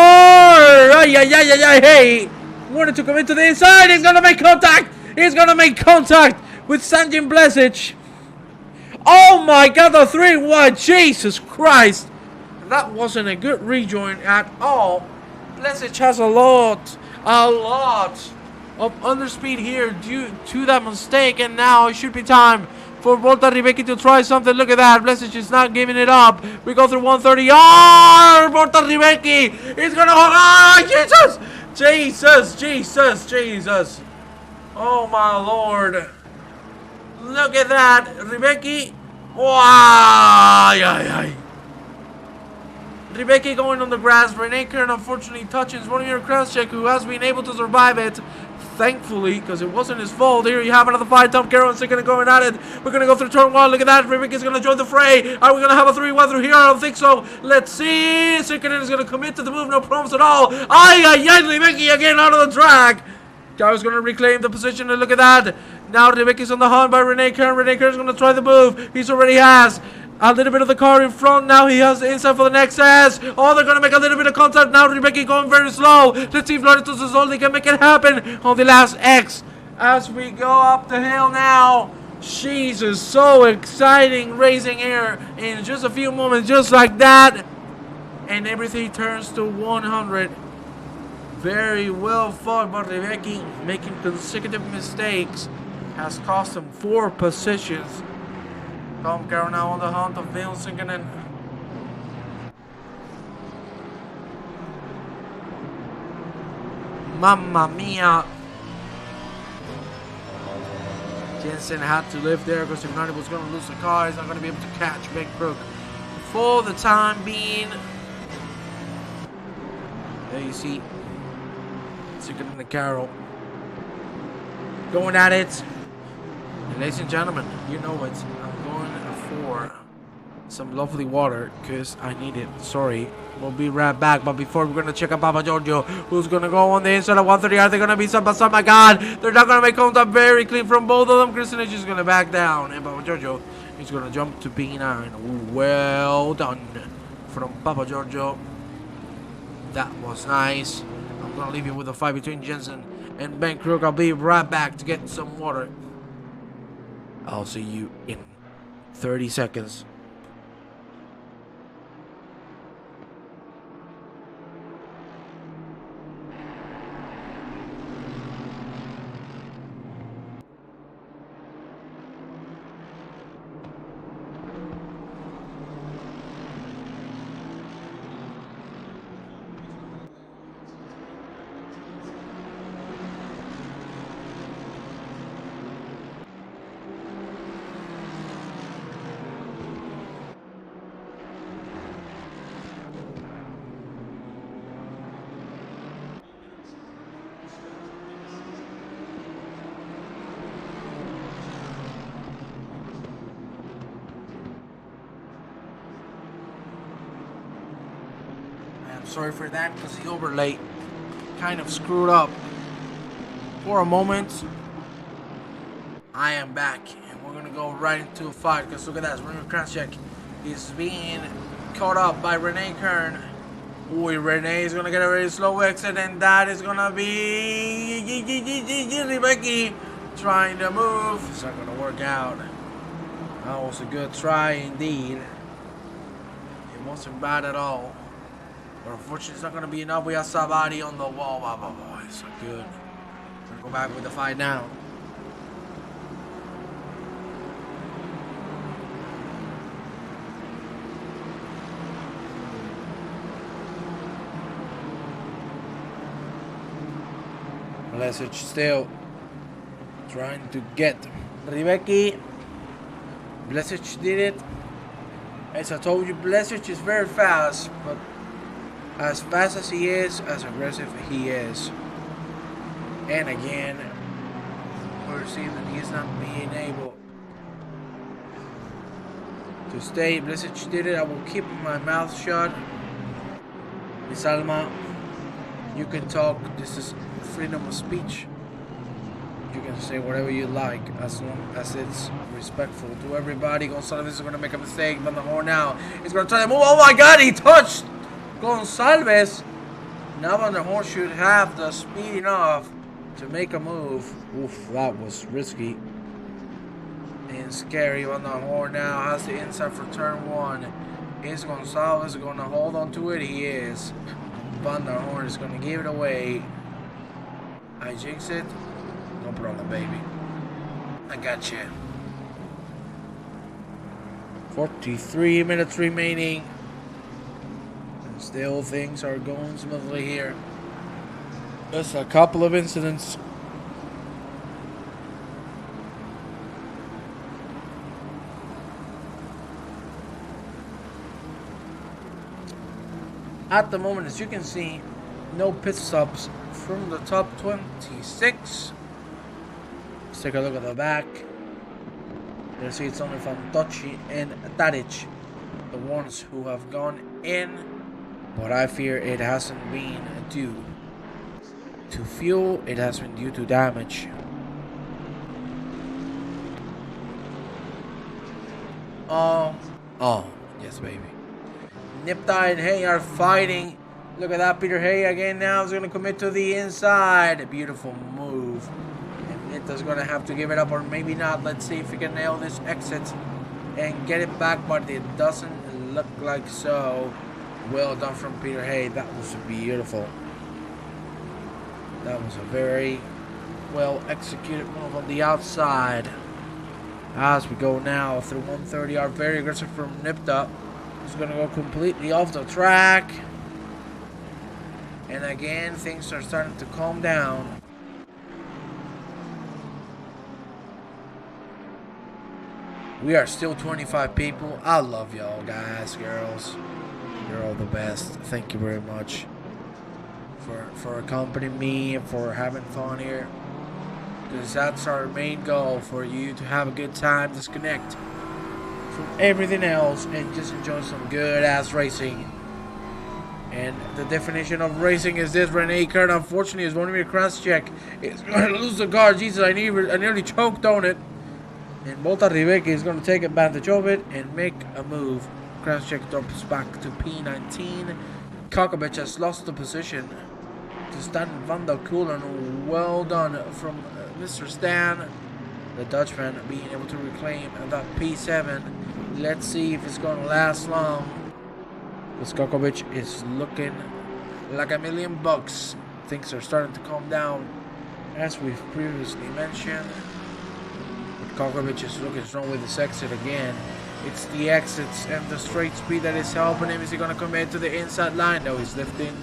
Hey, wanted to come into the inside. He's going to make contact. He's going to make contact with Sanjin Blesic. Oh my God, the 3-1. Jesus Christ. That wasn't a good rejoin at all. Blesic has a lot of underspeed here due to that mistake, and now it should be time for Volta Ribecki to try something. Look at that. Blesic is not giving it up. We go through 130. Oh, Volta Ribecki is going to hold. Oh, Jesus. Oh, my Lord. Look at that. Ribecki. Wow. Ribecki going on the grass. Rene Kern unfortunately touches Vladimir Kraschek, who has been able to survive it. Thankfully, because it wasn't his fault. Here you have another fight. Tom Carroll and Sinkinen going at it. We're going to go through turn 1. Look at that. Ribecki's going to join the fray. Are we going to have a 3-1 through here? I don't think so. Let's see. Sinkinen is going to commit to the move. No problems at all. Ribecki again out of the track. Carroll's going to reclaim the position. And look at that. Now Ribecki's on the hunt by Rene Kern. Rene Kern's going to try the move. He's already has a little bit of the car in front. Now he has the inside for the next S. Oh, they're going to make a little bit of contact. Now Ribecki going very slow. Let's see if Loreto Zoldi can make it happen on the last X. As we go up the hill now. Jesus, so exciting racing here in just a few moments, just like that. And everything turns to 100. Very well fought, but Ribecki making consecutive mistakes has cost him 4 positions. Tom Carroll now on the hunt of Vilsinkinen. Mamma mia. Jensen had to live there because if not, he was going to lose the car. He's not going to be able to catch Ben Crook for the time being. There you see Sinkinen and Carroll going at it. And ladies and gentlemen, you know it. I'm going for some lovely water because I need it. Sorry. We'll be right back, but before we're gonna check out Papa Giorgio, who's gonna go on the inside of 130. Are they gonna be some? Oh my God, they're not gonna make contact. Very clean from both of them. Christian is just gonna back down, and Papa Giorgio is gonna jump to P9. Well done from Papa Giorgio. That was nice. I'm gonna leave you with a fight between Jensen and Ben Crook. I'll be right back to get some water. I'll see you in 30 seconds. Sorry for that because the overlay kind of screwed up for a moment. I am back and we're gonna go right into a fight because look at that, Springer Krasicek is being caught up by Renee Kern. Ooh, Renee is gonna get a very slow exit, and that is gonna be Rebecca trying to move. It's not gonna work out. That was a good try indeed. It wasn't bad at all. But unfortunately, it's not going to be enough. We have Savati on the wall. Wow, it's so good. We're going to go back with the fight now. Blesic still trying to get Rebecca. Blesic did it. As I told you, Blesic is very fast, but as fast as he is, as aggressive he is. And again, we're seeing that he's not being able to stay. Blesic did it. I will keep my mouth shut. Miss Alma, you can talk. This is freedom of speech. You can say whatever you like as long as it's respectful to everybody. Gonzalez is going to make a mistake. Van der Horn now is going to try to move. Oh my God, he touched Gonzalez. Now Van der Horn should have the speed enough to make a move. Oof, that was risky and scary. Van der Horn now has the inside for turn one. Is Gonzalez going to hold on to it? He is. Van der Horn is going to give it away. I jinx it. No problem, baby. I got you. 43 minutes remaining. Still, things are going smoothly here. Just a couple of incidents. At the moment, as you can see, no pit stops from the top 26. Let's take a look at the back. You'll see it's only from Tochi and Tadic, the ones who have gone in. But I fear it hasn't been due to fuel, it has been due to damage. Oh, yes, baby. Nipta and Hay are fighting. Look at that, Peter Hay again now is going to commit to the inside. A beautiful move. And Nipta's going to have to give it up, or maybe not. Let's see if he can nail this exit and get it back, but it doesn't look like so. Well done from Peter Hay. That was beautiful. That was a very well executed move on the outside. As we go now through 130, are very aggressive from Nipta. He's going to go completely off the track. And again, things are starting to calm down. We are still 25 people. I love y'all, guys, girls. You're all the best. Thank you very much for accompanying me and for having fun here. Because that's our main goal, for you to have a good time, disconnect from everything else and just enjoy some good ass racing. And the definition of racing is this: Rene Kern, unfortunately, is one of your cross check. It's going to lose the car. Jesus, I nearly choked on it. And Volta Ribeke is going to take advantage of it and make a move. Cross check drops back to P19. Kokovic has lost the position to Stan van der Kulen. Well done from Mr. Stan. The Dutchman being able to reclaim that P7. Let's see if it's going to last long. Because Kokovic is looking like $1,000,000. Things are starting to calm down, as we've previously mentioned. But Kokovic is looking strong with this exit again. It's the exits and the straight speed that is helping him. Is he going to commit to the inside line? No, he's lifting.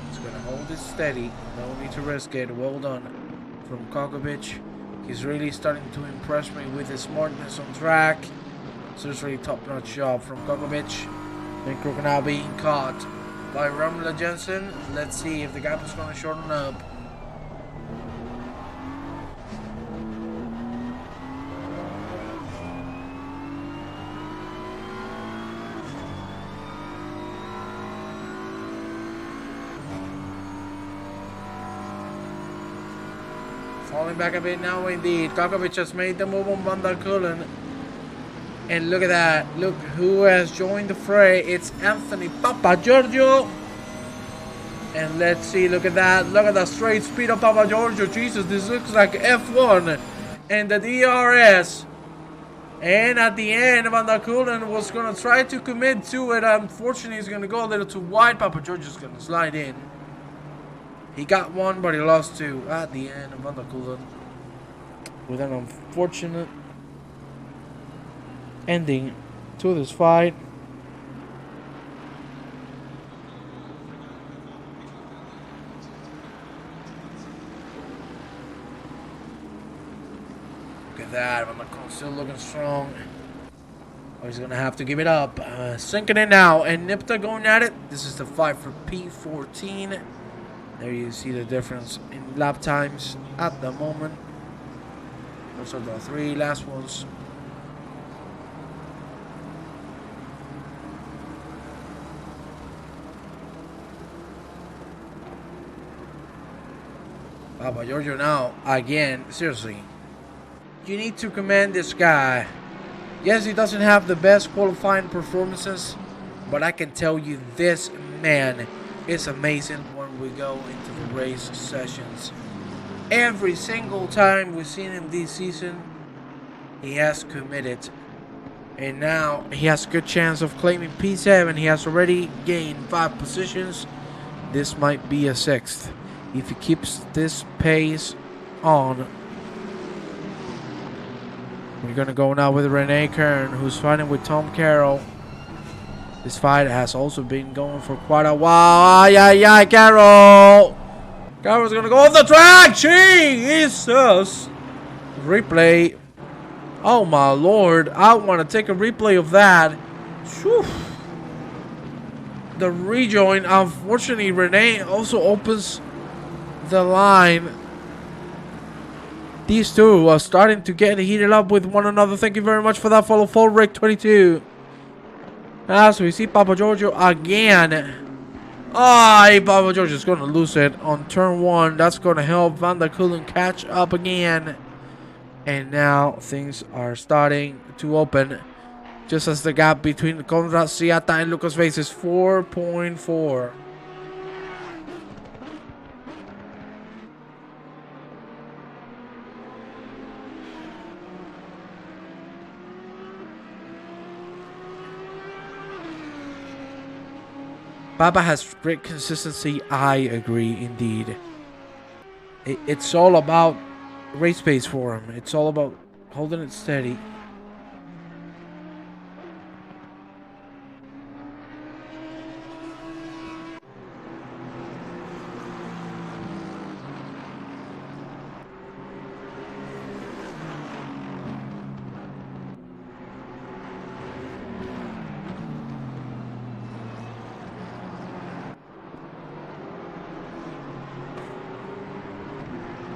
He's going to hold it steady. No need to risk it. Well done from Kokovic. He's really starting to impress me with his smartness on track. Seriously top-notch job from Kokovic. And Crocodile being caught by Ramla Jensen. Let's see if the gap is going to shorten up. Falling back a bit now indeed. Kokovic has made the move on Van der Kulen. And look at that. Look who has joined the fray. It's Anthony Papa Giorgio. And let's see. Look at that. Look at the straight speed of Papa Giorgio. Jesus, this looks like F1. And the DRS. And at the end, Van der Kulen was going to try to commit to it. Unfortunately, he's going to go a little too wide. Papa Giorgio's going to slide in. He got one, but he lost two at the end. Van der Kulen with an unfortunate ending to this fight. Look at that. Van der Kulen still looking strong. Oh, he's going to have to give it up. Sinking in now. And Nipta going at it. This is the fight for P14. There you see the difference in lap times at the moment. Those are the three last ones. Papa Giorgio now, again, seriously. You need to commend this guy. Yes, he doesn't have the best qualifying performances, but I can tell you this man is amazing when we go into the race sessions. Every single time we've seen him this season, he has committed. And now he has a good chance of claiming P7. He has already gained 5 positions. This might be a 6th. If he keeps this pace on. We're going to go now with Rene Kern, who's fighting with Tom Carroll. This fight has also been going for quite a while. Ay, Carroll! Carroll's going to go off the track! Jesus! Replay. Oh my lord. I want to take a replay of that. Whew. The rejoin. Unfortunately, Rene also opens the line. These two are starting to get heated up with one another. Thank you very much for that follow, Rick22. As we see Papa Giorgio again. Papa Giorgio is going to lose it on turn 1. That's going to help Van der Kulen catch up again. And now things are starting to open. Just as the gap between Conrad Siata and Lucas Vase is 4.4. Baba has great consistency. I agree, indeed. It's all about race pace for him. It's all about holding it steady.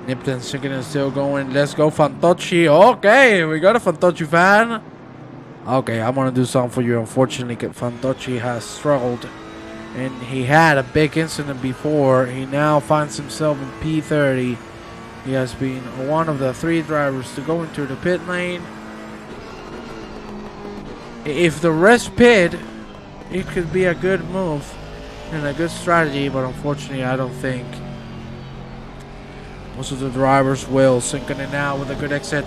Nipton second is still going. Let's go Fantocci. Okay, we got a Fantocci fan. Okay, I'm gonna do something for you. Unfortunately, Fantocci has struggled, and he had a big incident before. He now finds himself in P30. He has been one of the 3 drivers to go into the pit lane. If the rest pit, it could be a good move and a good strategy, but unfortunately, I don't think most of the drivers will. Sinking in now with a good exit,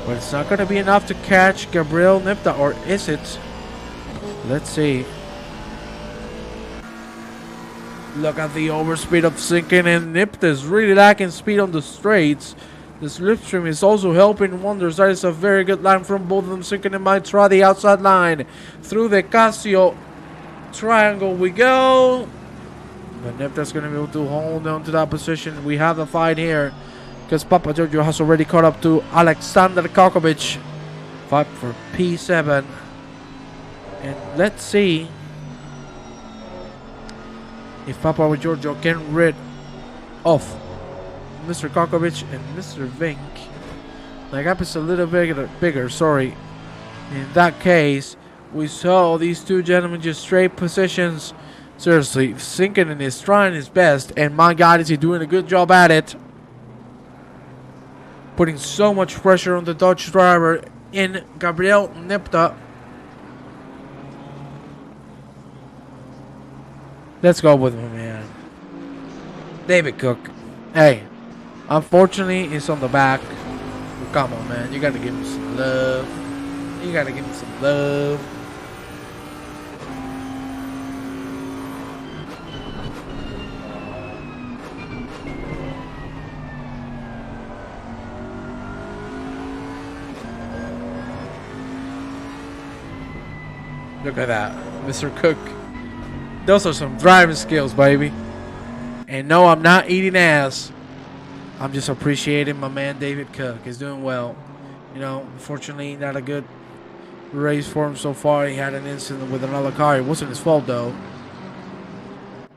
but it's not going to be enough to catch Gabriel Nipta, or is it? Let's see. Look at the overspeed of Sinking, and Nipta is really lacking speed on the straights. The slipstream is also helping wonders. That is a very good line from both of them. Sinking and might try the outside line. Through the Casio triangle we go. But Nipta's going to be able to hold on to that position. We have the fight here, because Papa Giorgio has already caught up to Alexander Kokovic. Fight for P7. And let's see if Papa Giorgio can rid of Mr. Kokovic and Mr. Vink. The gap is a little bigger, sorry. In that case, we saw these two gentlemen just straight positions. Seriously, Sinking is trying his best, and my God, is he doing a good job at it. Putting so much pressure on the Dutch driver in Gabriel Nipta. Let's go with him, man. David Cook. Hey, unfortunately, he's on the back. Well, come on, man. You gotta give him some love. You gotta give him some love. Look at that, Mr. Cook. Those are some driving skills, baby. And no, I'm not eating ass. I'm just appreciating my man David Cook. He's doing well. You know, unfortunately, not a good race for him so far. He had an incident with another car. It wasn't his fault, though.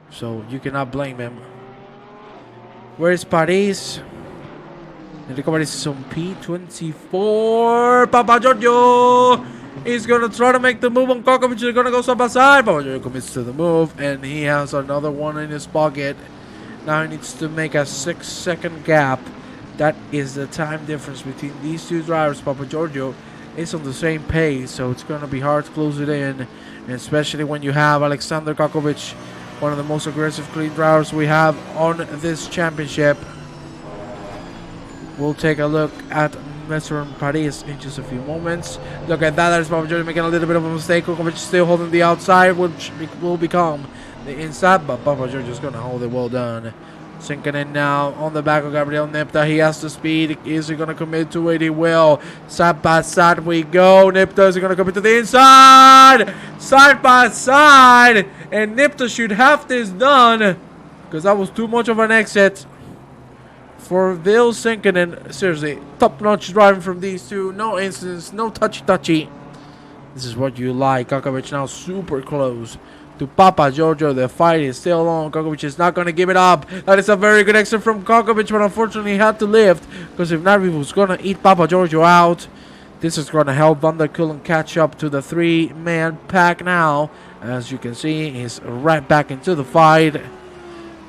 So you cannot blame him. Where is Paris? Enrico Paris is on P24. Papa Giorgio! He's gonna try to make the move on Kokovic. They're gonna go side by side. Papa Giorgio commits to the move, and he has another one in his pocket. Now he needs to make a 6-second gap. That is the time difference between these two drivers. Papa Giorgio is on the same pace, so it's gonna be hard to close it in, and especially when you have Alexander Kokovic, one of the most aggressive clean drivers we have on this championship. We'll take a look at Mr. Paris in just a few moments. Look at that. There's Papa Giorgio making a little bit of a mistake. Kokovic still holding the outside, which will become the inside, but Papa Giorgio is going to hold it. Well done. Sinking in now on the back of Gabriel Nipta. He has the speed. Is he going to commit to it? He will. Side by side we go. Nipta is going to commit to the inside. Side by side. And Nipta should have this done, because that was too much of an exit for Vil Sinkinen. Seriously, top-notch driving from these two. No incidents, no touchy-touchy. This is what you like. Kokovic now super close to Papa Giorgio. The fight is still on. Kokovic is not going to give it up. That is a very good exit from Kokovic, but unfortunately he had to lift, because if not, he was going to eat Papa Giorgio out. This is going to help Van der Kulen catch up to the 3-man pack now. As you can see, he's right back into the fight.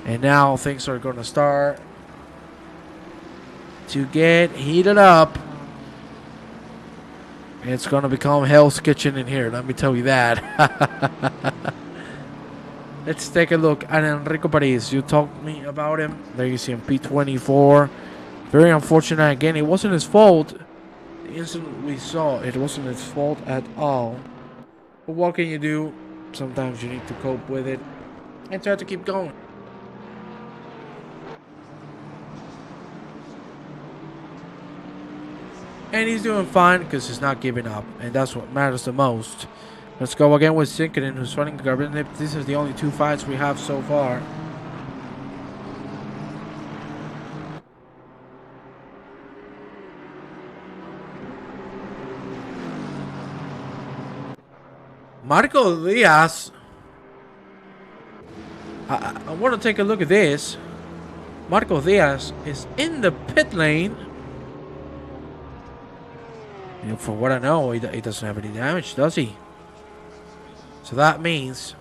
And now things are going to start to get heated up. It's going to become Hell's Kitchen in here, let me tell you that. Let's take a look at Enrico Paris. You talked me about him. There you see him, P24. Very unfortunate. Again, it wasn't his fault. The incident we saw, it wasn't his fault at all. But what can you do? Sometimes you need to cope with it and try to keep going. And he's doing fine, because he's not giving up, and that's what matters the most. Let's go again with Sinkinen, who's running Gabriel Nipta. This is the only 2 fights we have so far. Marco Diaz. I want to take a look at this. Marco Diaz is in the pit lane. You know, for what I know, he doesn't have any damage, does he? So that means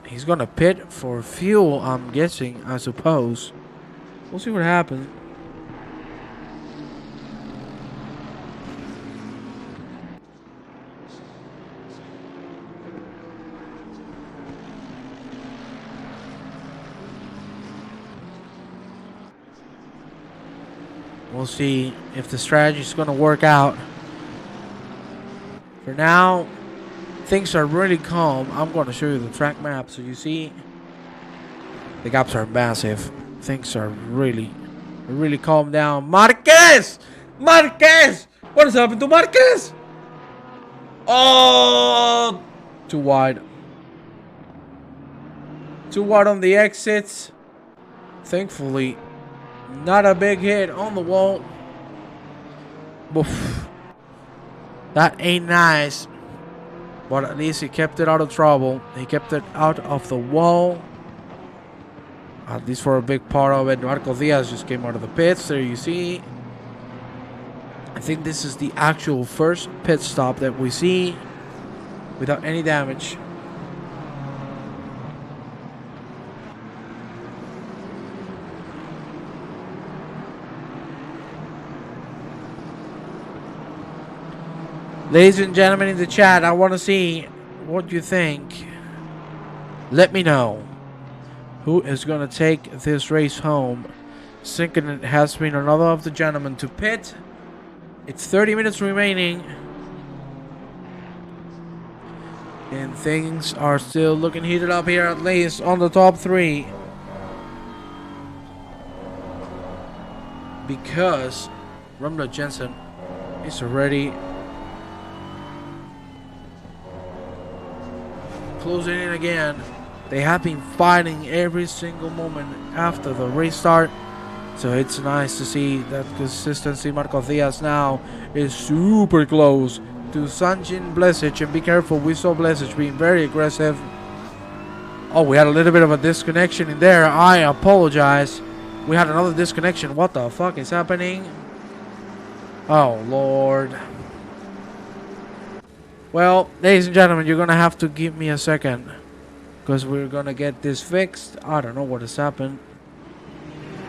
he's gonna pit for fuel, I'm guessing, I suppose. We'll see what happens. We'll see if the strategy is going to work out. For now, things are really calm. I'm going to show you the track map. So you see, the gaps are massive. Things are really calm down. Marquez! Marquez! What has happened to Marquez? Oh! Too wide. Too wide on the exits. Thankfully, not a big hit on the wall. Oof. That ain't nice. But at least he kept it out of trouble. He kept it out of the wall. At least for a big part of it. Marco Diaz just came out of the pits. There you see. I think this is the actual first pit stop that we see without any damage. Ladies and gentlemen in the chat, I want to see what you think. Let me know who is going to take this race home. Sinking it has been another of the gentlemen to pit. It's 30 minutes remaining. And things are still looking heated up here, at least on the top three. Because Rumble Jensen is already closing in again. They have been fighting every single moment after the restart, so it's nice to see that consistency. Marco Diaz now is super close to Sanjin Blesic, and be careful, we saw Blesic being very aggressive. Oh, we had a little bit of a disconnection in there. I apologize. We had another disconnection. What the fuck is happening? Oh Lord. Well, ladies and gentlemen, you're going to have to give me a second, because we're going to get this fixed. I don't know what has happened,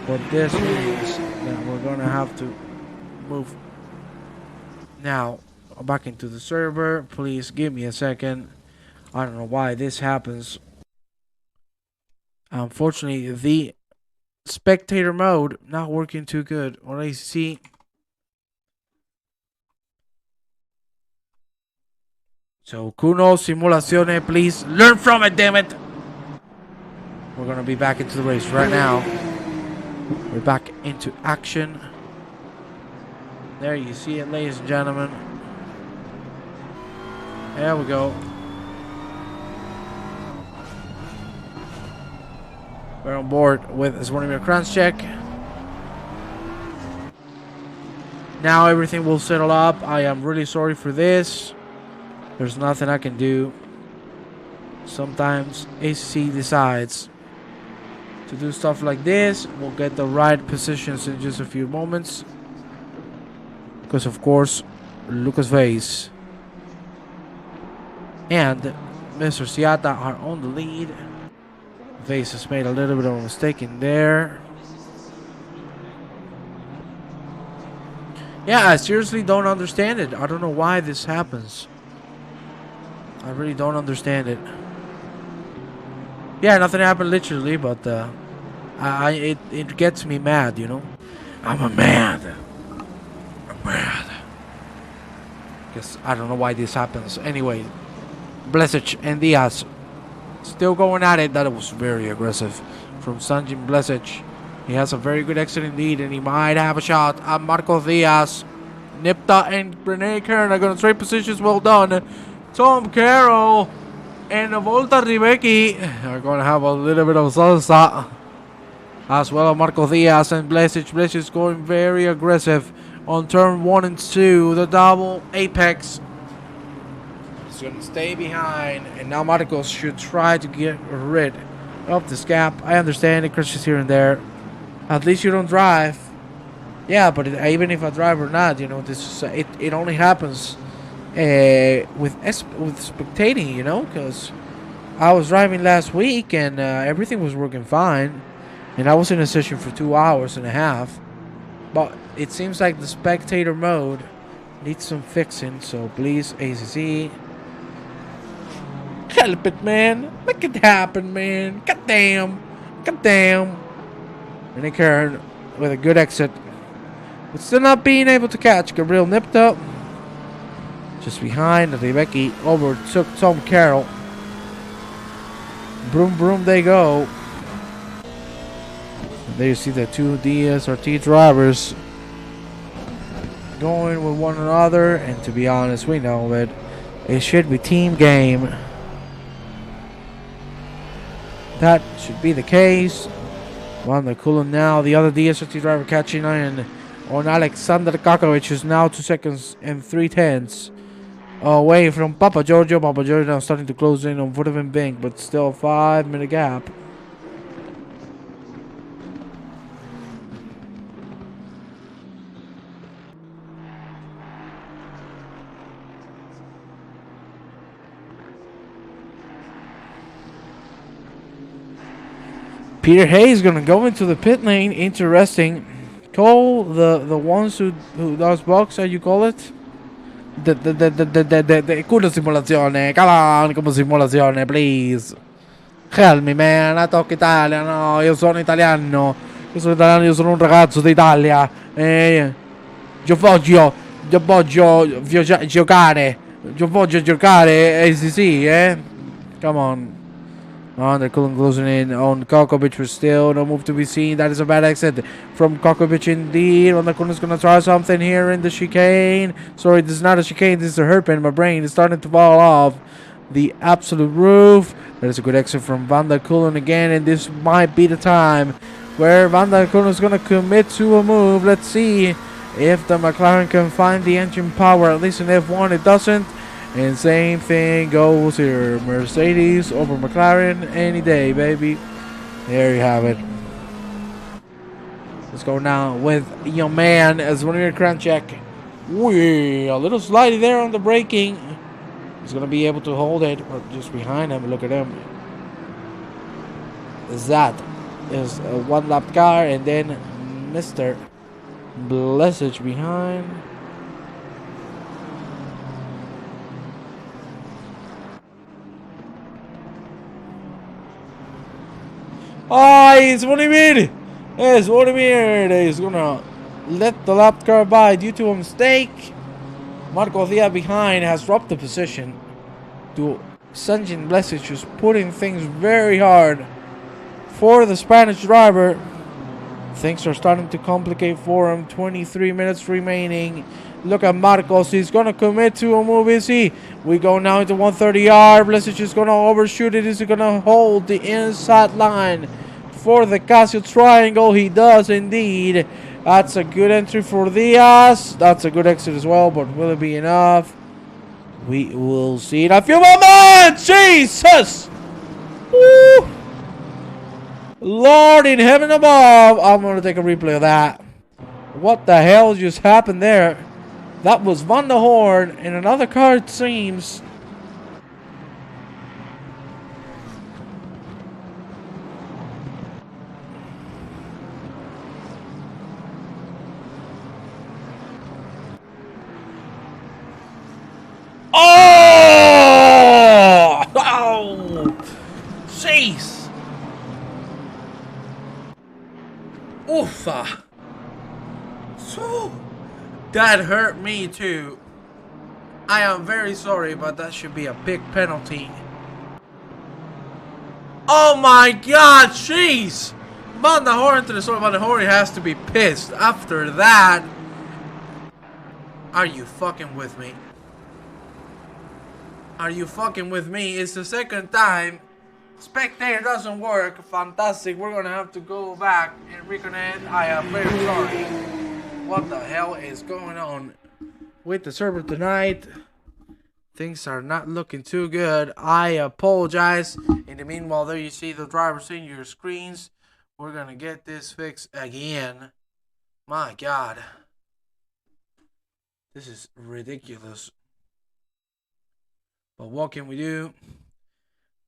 but this means that we're going to have to move now back into the server. Please give me a second. I don't know why this happens. Unfortunately, the spectator mode not working too good. What I see. So, Kuno Simulazione, please learn from it, damn it! We're gonna be back into the race right now. We're back into action. There you see it, ladies and gentlemen. There we go. We're on board with Zvonimir Kranjček. Now everything will settle up. I am really sorry for this. There's nothing I can do. Sometimes AC decides to do stuff like this. We'll get the right positions in just a few moments. Because of course, Lucas Vase and Mr. Siata are on the lead. Vase has made a little bit of a mistake in there. Yeah, I seriously don't understand it. I don't know why this happens. I really don't understand it. Yeah, nothing happened literally, but it gets me mad, you know. I'm mad. Because I don't know why this happens. Anyway, Blesic and Diaz still going at it. That was very aggressive from Sanjin Blesic. He has a very good exit indeed, and he might have a shot at Marco Diaz. Nipta and Rene Kern are going to trade positions. Well done. Tom Carroll and Volta Ribecki are going to have a little bit of salsa. As well as Marco Diaz and Blesic. Blesic is going very aggressive on turn 1 and 2. The double apex. He's going to stay behind. And now Marcos should try to get rid of this gap. I understand it crashes here and there. At least you don't drive Yeah, but even if I drive or not, you know, this is, it only happens with spectating, you know, because I was driving last week and everything was working fine, and I was in a session for 2 hours and a half. But it seems like the spectator mode needs some fixing, so please, ACC, help it, man. Make it happen, man. Goddamn. Goddamn. And they Karen with a good exit. But still not being able to catch. Gabriel nipped up. Just behind, Rebecca overtook Tom Carroll. Broom, broom, they go. And there you see the two Diaz RT drivers going with one another. And to be honest, we know that it should be team game. That should be the case. Well, they're cooling now. The other DSRT driver catching on Alexander Kakovic, who's now 2 seconds and 3/10 away from Papa Giorgio. Papa Giorgio now starting to close in on Woodhaven Bank, but still a 5-minute gap. Peter Hayes gonna go into the pit lane. Interesting. Cole, the ones who does box, how you call it? The culo simulazione. Come on, come simulazione, please. Help me, man. I talk Italian. No, io sono italiano. Io sono italiano, io sono un ragazzo d'Italia. Io voglio giocare. Io voglio giocare. Sì, eh. Come on. Oh, they're closing in on Kokovic, but still no move to be seen. That is a bad exit from Kokovic indeed. Vandakuna's gonna try something here in the chicane. Sorry, this is not a chicane, this is a hairpin. My brain is starting to fall off the absolute roof. That is a good exit from Vandakulan again, and this might be the time where Vandakulan is gonna commit to a move. Let's see if the McLaren can find the engine power, at least in F1. It doesn't. And same thing goes here. Mercedes over McLaren any day, baby. There you have it. Let's go now with your man as Vladimir Kranchek. Wee, a little slidey there on the braking. He's going to be able to hold it. But just behind him, look at him. That is a one-lap car. And then Mr. Blessage behind. Oh, it's Vladimir! Yes, Vladimir is gonna let the lap car by due to a mistake. Marco Diaz behind has dropped the position to Sanjin Blesic, who's putting things very hard for the Spanish driver. Things are starting to complicate for him. 23 minutes remaining. Look at Marcos. He's going to commit to a move, is he? We go now into 130R. Blesic is going to overshoot it. Is he going to hold the inside line for the Casio triangle? He does indeed. That's a good entry for Diaz. That's a good exit as well, but will it be enough? We will see in a few moments. Jesus! Woo! Lord in heaven above. I'm going to take a replay of that. What the hell just happened there? That was Van der Horn in another car, it seems. Oh! Oh! Jeez! Oofa! So, that hurt me too. I am very sorry, but that should be a big penalty. Oh my god, jeez! Van der Horn to the sort of Van der Horn has to be pissed after that. Are you fucking with me? Are you fucking with me? It's the second time. Spectator doesn't work. Fantastic. We're gonna have to go back and reconnect. I am very sorry. What the hell is going on with the server tonight? Things are not looking too good. I apologize. In the meanwhile, there you see the drivers in your screens. We're gonna get this fixed again. My God. This is ridiculous. But what can we do?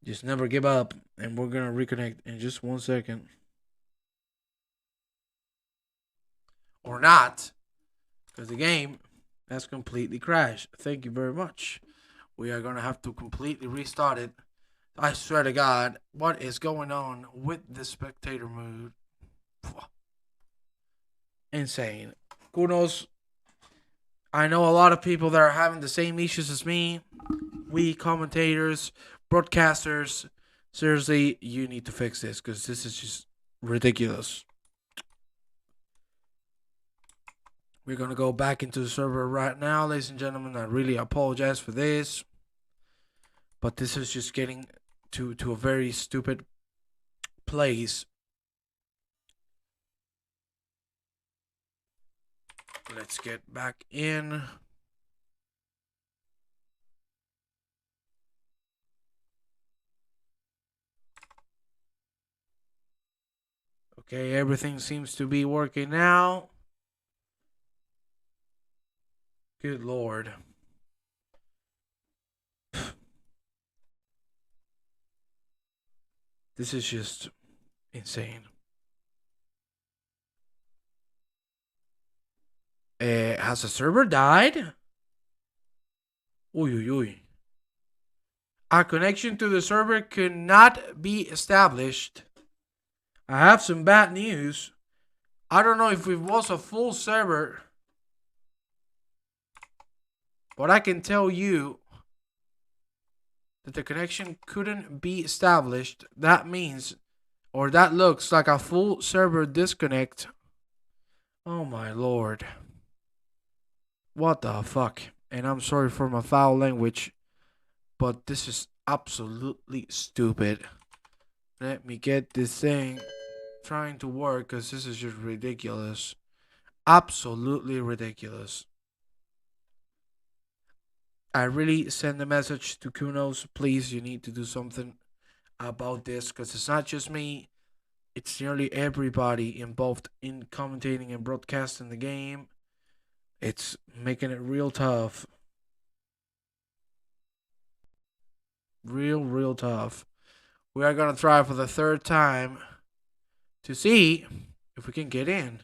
Just never give up. And we're going to reconnect in just 1 second. Or not. Because the game has completely crashed. Thank you very much. We are going to have to completely restart it. I swear to God, what is going on with the spectator mode? Insane. Kudos. I know a lot of people that are having the same issues as me. We commentators, broadcasters, seriously, you need to fix this because this is just ridiculous. We're going to go back into the server right now, ladies and gentlemen. I really apologize for this. But this is just getting to a very stupid place. Let's get back in. Okay, everything seems to be working now. Good Lord. This is just insane. Has the server died? Uy, uy, uy. Our connection to the server could not be established. I have some bad news. I don't know if it was a full server, but I can tell you that the connection couldn't be established. That means, or that looks like a full server disconnect. Oh my Lord. What the fuck? And I'm sorry for my foul language, but this is absolutely stupid. Let me get this thing trying to work because this is just ridiculous. Absolutely ridiculous. I really send a message to Kunos. Please, you need to do something about this because it's not just me. It's nearly everybody involved in commentating and broadcasting the game. It's making it real tough. Real tough. We are going to try for the third time to see if we can get in.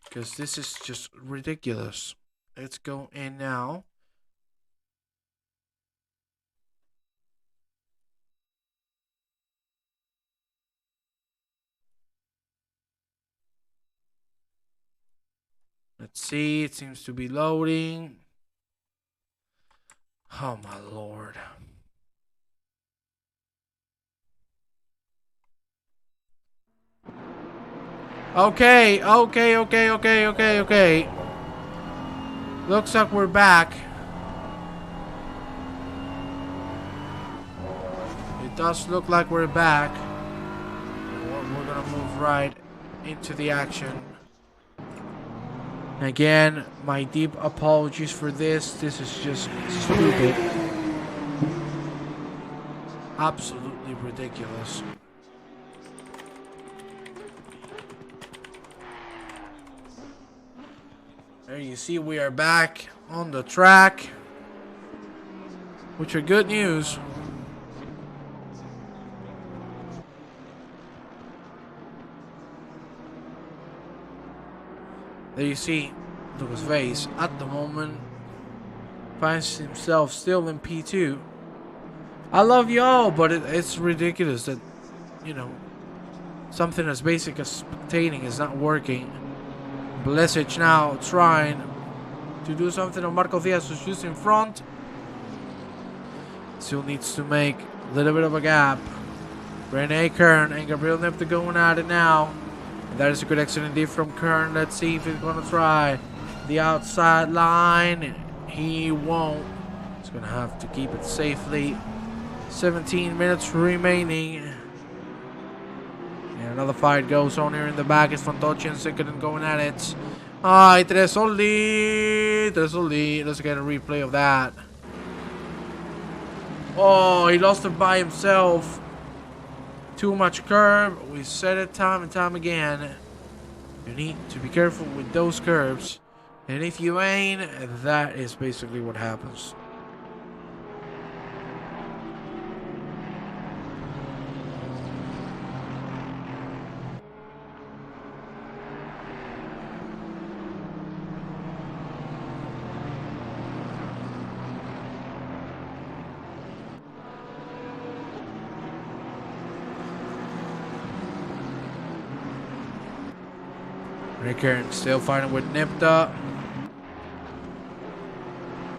Because this is just ridiculous. Let's go in now. Let's see. It seems to be loading. Oh my Lord. Okay. Looks like we're back. It does look like we're back. We're gonna move right into the action. Again, my deep apologies for this. This is just stupid. Absolutely ridiculous. There you see we are back on the track, which are good news. There you see Lucas Vase at the moment finds himself still in P2. I love you all, but it's ridiculous that, you know, something as basic as spectating is not working. Blessage now trying to do something on Marco Diaz, who's just in front. Still needs to make a little bit of a gap. Rene Kern and Gabriel Nepta going at it now. And that is a good exit indeed from Kern. Let's see if he's going to try the outside line. He won't. He's going to have to keep it safely. 17 minutes remaining. And another fight goes on here in the back. It's Fantocci and Sikkanen going at it. Ay, tres soldi. Let's get a replay of that. Oh, he lost it by himself. Too much curve. We said it time and time again. You need to be careful with those curves. And if you ain't, that is basically what happens. Rickern still fighting with Nipta.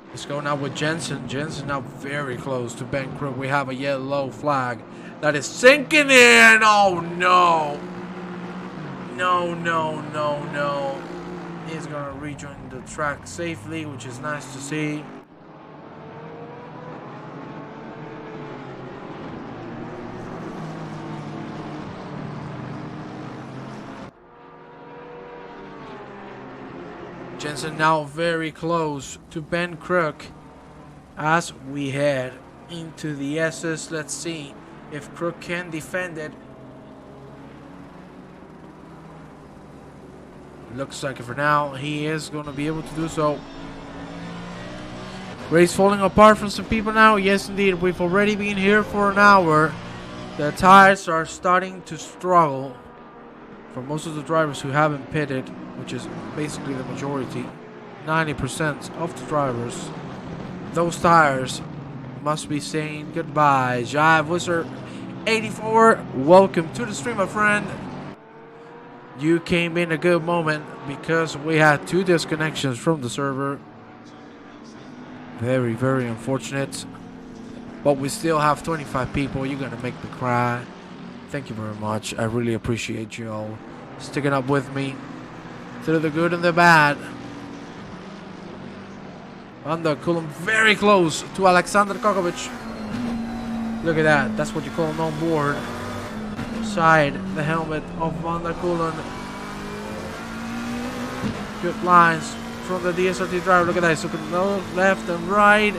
Let's go now with Jensen. Jensen now very close to Ben Crook. We have a yellow flag that is sinking in. Oh no. No. He's gonna rejoin the track safely, which is nice to see. Jensen now very close to Ben Crook as we head into the SS. Let's see if Crook can defend it. Looks like for now he is going to be able to do so. Race falling apart from some people now. Yes, indeed. We've already been here for an hour. The tires are starting to struggle for most of the drivers who haven't pitted, which is basically the majority. 90% of the drivers. Those tires must be saying goodbye. Jive Wizard 84, welcome to the stream, my friend. You came in a good moment because we had 2 disconnections from the server. Very, very unfortunate. But we still have 25 people. You're gonna make me cry. Thank you very much. I really appreciate you all sticking up with me through the good and the bad. Under Coulomb very close to Alexander Kokovic. Look at that. That's what you call an on board. Side the helmet of Van der Koelen. Good lines from the DSRT driver. Look at that. He's looking left and right.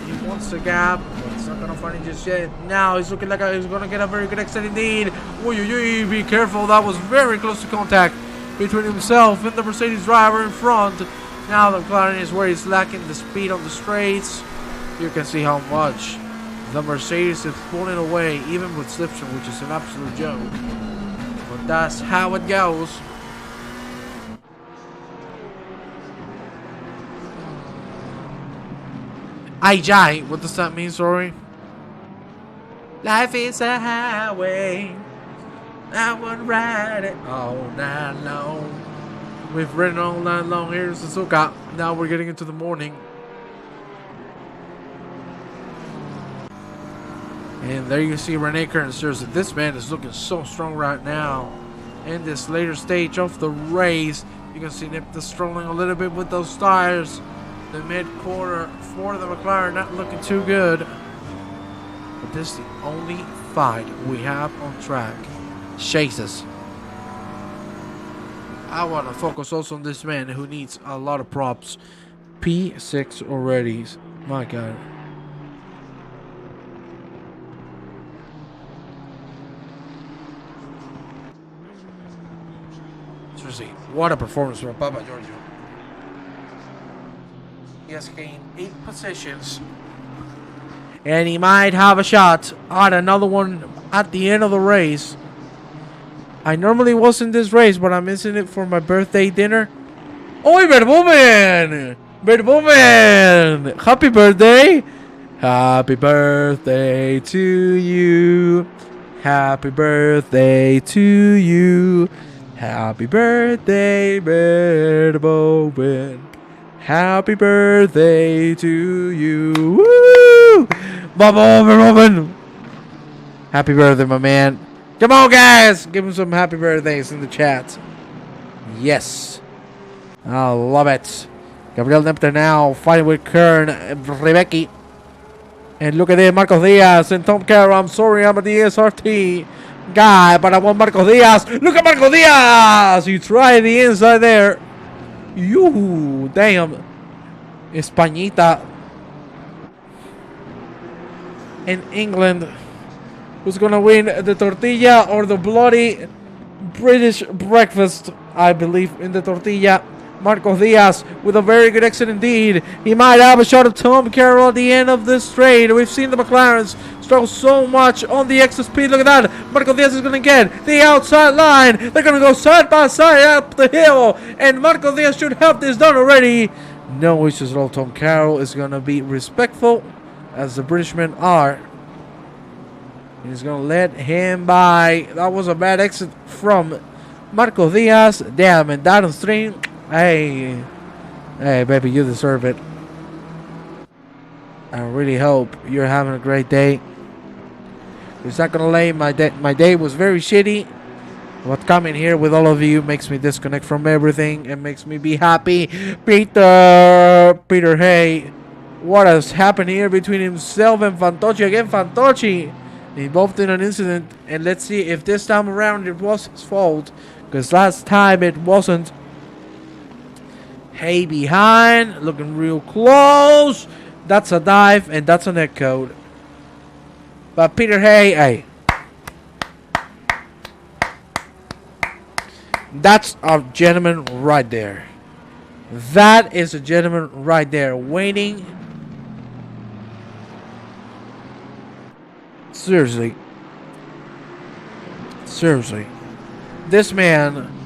He wants the gap, but it's not gonna find it just yet. Now he's looking like he's gonna get a very good exit indeed. Oy, be careful. That was very close to contact between himself and the Mercedes driver in front. Now the McLaren is where he's lacking the speed on the straights. You can see how much the Mercedes is pulling away, even with slipstream, which is an absolute joke. But that's how it goes. Ajay, what does that mean, sorry? Life is a highway, I would ride it all night long. We've ridden all night long here in Suzuka. Now we're getting into the morning. And there you see Rene Kern. Seriously, this man is looking so strong right now. In this later stage of the race, you can see Nipta strolling a little bit with those tires. The mid-quarter for the McLaren not looking too good. But this is the only fight we have on track. Jesus. I want to focus also on this man who needs a lot of props. P6 already. My God. Seriously, what a performance from Papa Giorgio. He has gained 8 positions. And he might have a shot at another one at the end of the race. I normally was in this race, but I'm missing it for my birthday dinner. Oh, Verbomen! Verbomen! Happy birthday! Happy birthday to you. Happy birthday to you. Happy birthday, Verbomen. Happy birthday to you. Woo! Bubble, Verbomen! Happy birthday, my man. Come on, guys! Give him some happy birthdays in the chat. Yes. I love it. Gabriel Nipta now fighting with Kern and Rebecca. And look at this, Marcos Diaz and Tom Kerr. I'm sorry, I'm a DSRT guy, but I want Marcos Diaz. Look at Marcos Diaz! You try the inside there. You damn. Españita. In England. Who's gonna win, the tortilla or the bloody British breakfast? I believe in the tortilla. Marcos Diaz with a very good exit indeed. He might have a shot of Tom Carroll at the end of this straight. We've seen the McLarens struggle so much on the exit speed. Look at that. Marcos Diaz is going to get the outside line. They're going to go side by side up the hill. And Marcos Diaz should have this done already. No issues at all. Tom Carroll is going to be respectful, as the Britishmen are. He's going to let him by. That was a bad exit from Marcos Diaz. Damn, and that on stream. Hey, baby, you deserve it. I really hope you're having a great day. It's not gonna lie, my day was very shitty. But coming here with all of you makes me disconnect from everything and makes me be happy. Peter, hey, what has happened here between himself and Fantocci? Again, Fantocci involved in an incident, and let's see if this time around it was his fault, because last time it wasn't. Hey, behind, looking real close. That's a dive, and that's a net code. But Peter Hay, hey, that's a gentleman right there. That is a gentleman right there, waiting. Seriously, this man.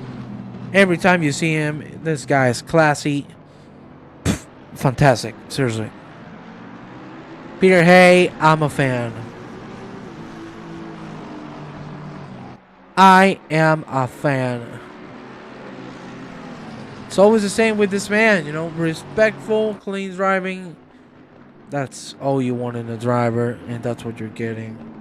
Every time you see him, this guy is classy. Pff, fantastic. Seriously. Peter Hay, I'm a fan. I am a fan. It's always the same with this man, you know. Respectful, clean driving. That's all you want in a driver, and that's what you're getting.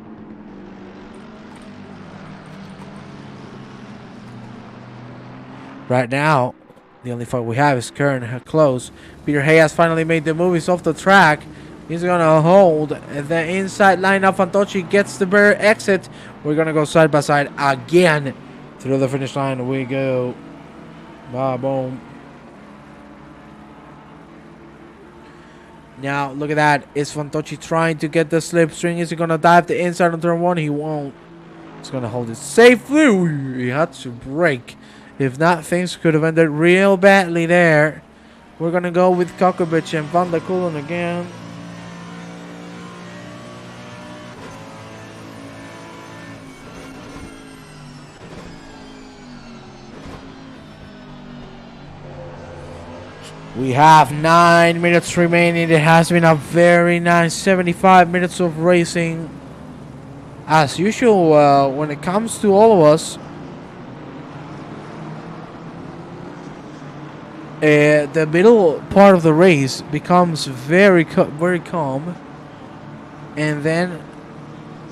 Right now, the only fight we have is Kern close. Peter Hay has finally made the move. He's off the track. He's going to hold the inside line. Now Fantocci gets the bare exit. We're going to go side by side again. Through the finish line we go. Boom. Now, look at that. Is Fantocci trying to get the slipstring? Is he going to dive the inside on turn one? He won't. He's going to hold it safely. He had to brake. If not, things could have ended real badly there. We're going to go with Kokovic and Van der Kulen again. We have 9 minutes remaining. It has been a very nice 75 minutes of racing. As usual, when it comes to all of us, the middle part of the race becomes very calm, and then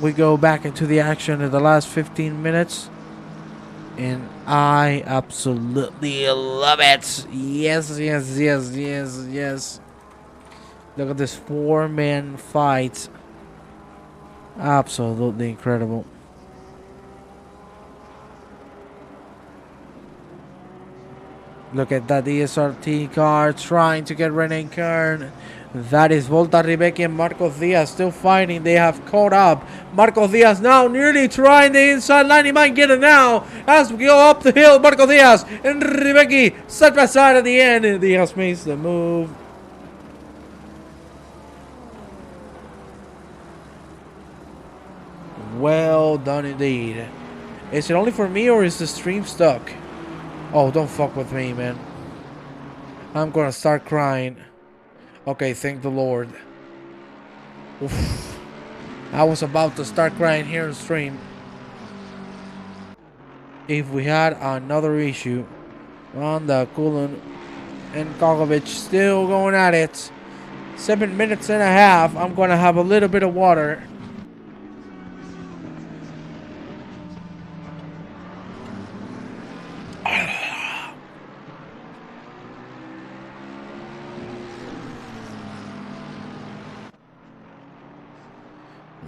we go back into the action in the last 15 minutes, and I absolutely love it. Yes. Look at this 4-man fight. Absolutely incredible. Look at that DSRT car trying to get René Kern. That is Volta Ribecki and Marcos Diaz still fighting. They have caught up. Marcos Diaz now nearly trying the inside line. He might get it now as we go up the hill. Marcos Diaz and Ribecki side by side at the end. And Diaz makes the move. Well done indeed. Is it only for me or is the stream stuck? Oh, don't fuck with me, man. I'm gonna start crying. Okay, thank the Lord. Oof. I was about to start crying here on stream. If we had another issue. Van der Kulen and Kokovic still going at it. 7 minutes and a half. I'm gonna have a little bit of water.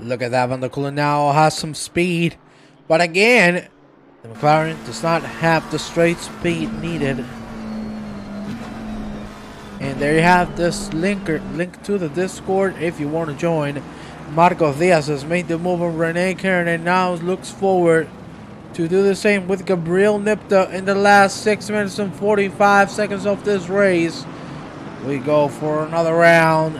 Look at that. Van der Kulen now has some speed. But again, the McLaren does not have the straight speed needed. And there you have this link to the Discord if you want to join. Marcos Diaz has made the move on René Kern and now looks forward to do the same with Gabriel Nipta in the last 6 minutes and 45 seconds of this race. We go for another round.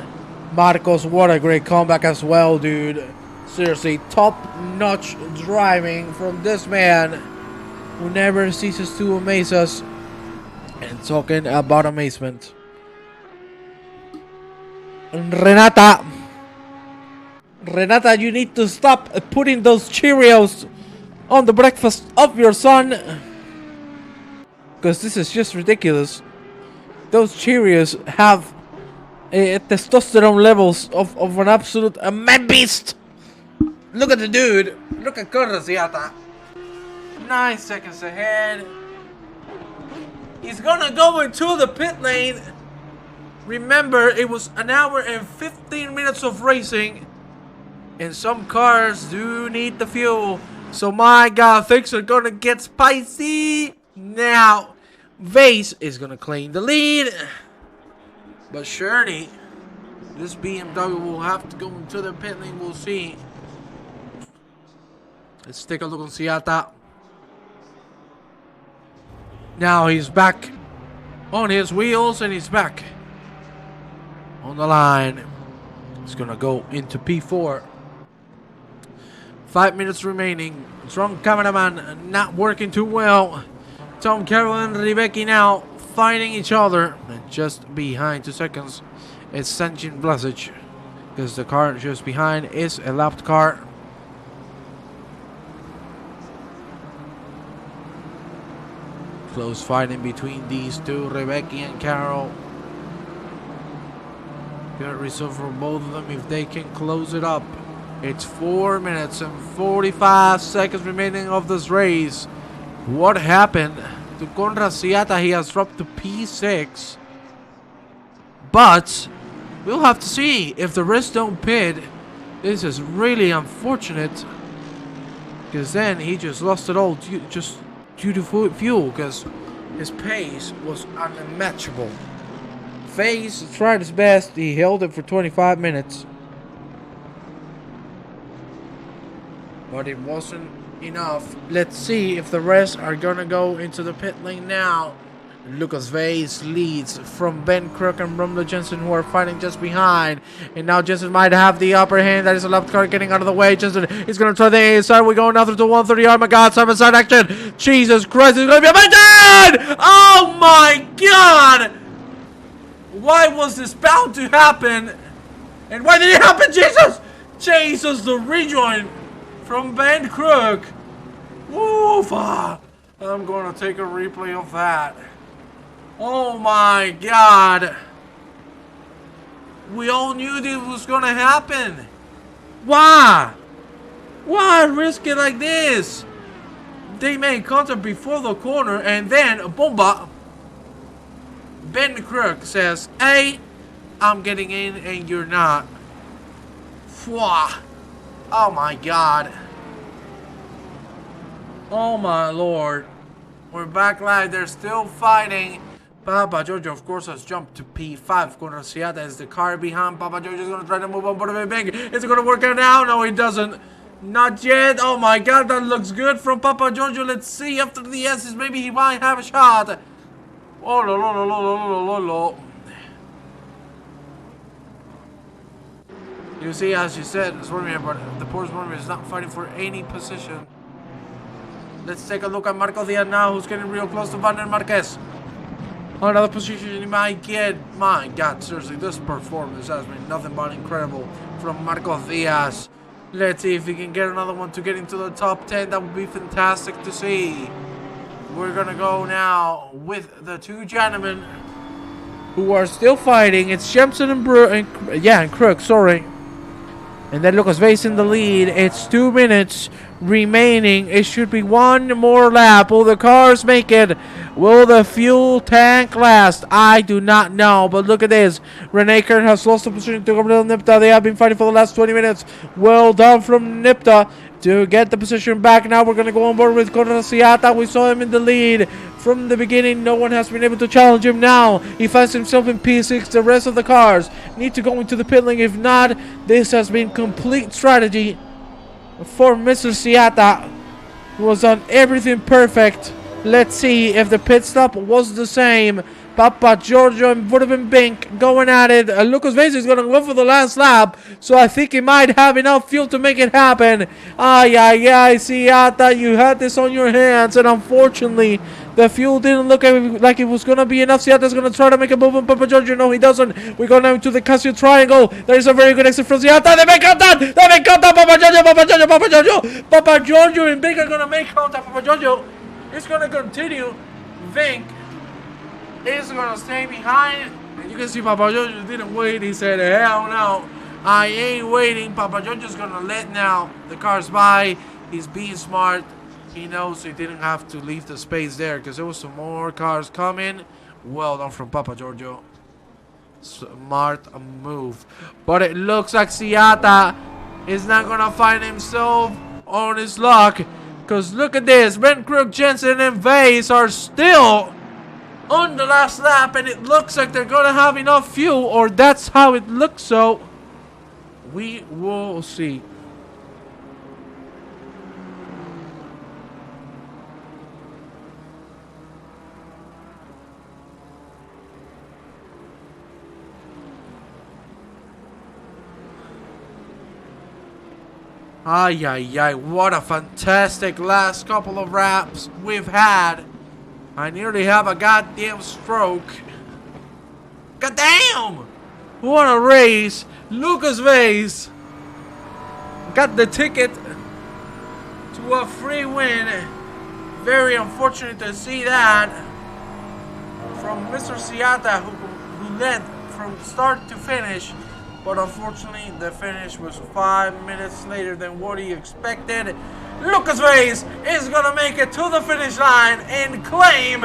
Marcos, what a great comeback as well, dude. Seriously, top-notch driving from this man who never ceases to amaze us. And talking about amazement, Renata, you need to stop putting those Cheerios on the breakfast of your son, because this is just ridiculous. Those Cheerios have testosterone levels of an absolute man beast. Look at the dude. Look at Corrasiata. 9 seconds ahead. He's gonna go into the pit lane. Remember, it was an hour and 15 minutes of racing, and some cars do need the fuel. So my God, things are gonna get spicy. Now, Vase is gonna claim the lead, but surely this BMW will have to go into the pit lane. We'll see. Let's take a look on Seata. Now he's back on his wheels, and he's back on the line. He's gonna go into P4. 5 minutes remaining. Strong cameraman not working too well. Tom Carroll and Rebecca now fighting each other. And just behind 2 seconds is Sanjin Blasic, because the car just behind is a lapped car. Close fighting between these two, Rebecca and Carroll. Good result for both of them if they can close it up. It's 4 minutes and 45 seconds remaining of this race. What happened to Conrad Siata? He has dropped to P6. But we'll have to see if the rest don't pit. This is really unfortunate, because then he just lost it all due to fuel, because his pace was unmatchable. Face tried his best. He held it for 25 minutes. But it wasn't enough. Let's see if the rest are gonna go into the pit lane now. Lucas Vase leads from Ben Crook and Rumble Jensen, who are fighting just behind. And now Jensen might have the upper hand. That is a left car getting out of the way. Jensen is going to try the inside. We're going now to 130. Oh my God, side action. Jesus Christ, it's going to be a mention! Oh my God! Why was this bound to happen? And why did it happen, Jesus? Jesus, the rejoin from Ben Crook. Woofa! I'm going to take a replay of that. Oh my God. We all knew this was going to happen. Why? Why risk it like this? They made contact before the corner, and then bomba. Ben Crook says, "Hey, I'm getting in and you're not." Fwah. Oh my God. Oh my Lord. We're back live. They're still fighting. Papa Giorgio, of course, has jumped to P5. Conrasiata is the car behind. Papa Giorgio is going to try to move on for the big. Is it going to work out now? No, it doesn't. Not yet. Oh my God, that looks good from Papa Giorgio. Let's see after the S's. Maybe he might have a shot. Oh, lo, lo, lo, lo, lo, lo, lo. You see, as you said, but the poor Swarmy is not fighting for any position. Let's take a look at Marco Diaz now, who's getting real close to Vander Marquez. Another position he might get. My God, seriously, this performance has been nothing but incredible from Marco Diaz. Let's see if he can get another one to get into the top 10. That would be fantastic to see. We're gonna go now with the two gentlemen who are still fighting. It's Jemson and Crook, sorry. And then Lucas Vase in the lead. It's 2 minutes remaining. It should be one more lap. Will the cars make it? Will the fuel tank last? I do not know. But look at this. Rene Kern has lost the position to Gabriel Nipta. They have been fighting for the last 20 minutes. Well done from Nipta to get the position back. Now we're going to go on board with Conrasiata. We saw him in the lead from the beginning. No one has been able to challenge him now. He finds himself in P6. The rest of the cars need to go into the pit lane. If not, this has been complete strategy for Mr. Siata. was done everything perfect. Let's see if the pit stop was the same. Papa Giorgio and would have been Bink going at it. Lucas Vase is going to go for the last lap, so I think he might have enough fuel to make it happen. Ay, ay, ay, Siata, you had this on your hands, and unfortunately, the fuel didn't look like it was going to be enough. Siata's going to try to make a move on Papa Giorgio. No, he doesn't. We're going now to the Casio Triangle. There's a very good exit from Siata. They make contact! They make contact! Papa Giorgio, Papa Giorgio, Papa Giorgio! Papa Giorgio and Bink are going to make contact. Papa Giorgio is going to continue. Vink is gonna stay behind, and you can see Papa Giorgio didn't wait. He said, hell no, I ain't waiting. Papa Giorgio's gonna let now the cars by. He's being smart. He knows he didn't have to leave the space there because there was some more cars coming. Well done from Papa Giorgio. Smart move. But it looks like Siata is not gonna find himself on his luck, because look at this, Ben Crook, Jensen, and Vase are still on the last lap, and it looks like they're gonna have enough fuel, or that's how it looks, so we will see. Ay, ay, ay, what a fantastic last couple of laps we've had. I nearly have a goddamn stroke. Goddamn! What a race! Lucas Vase got the ticket to a free win. Very unfortunate to see that from Mr. Siata, who led from start to finish. But unfortunately, the finish was 5 minutes later than what he expected. Lucas Vase is going to make it to the finish line and claim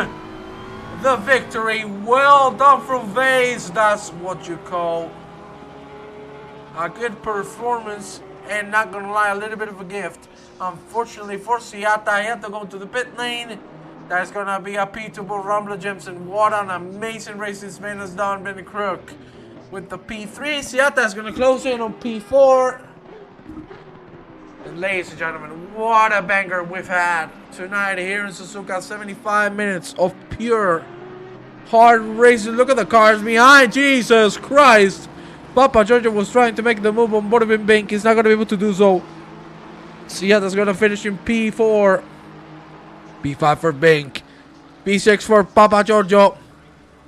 the victory. Well done from Vase. That's what you call a good performance, and not going to lie, a little bit of a gift. Unfortunately for Siata, I had to go to the pit lane. That's going to be a P2 Rumble Jemson. What an amazing race this man has done, Ben Crook. With the P3, Siata is going to close in on P4. And ladies and gentlemen, what a banger we've had tonight here in Suzuka. 75 minutes of pure hard racing. Look at the cars behind. Jesus Christ. Papa Giorgio was trying to make the move on Bottom Bank. He's not going to be able to do so. Siata's going to finish in P4. P5 for Bank. P6 for Papa Giorgio.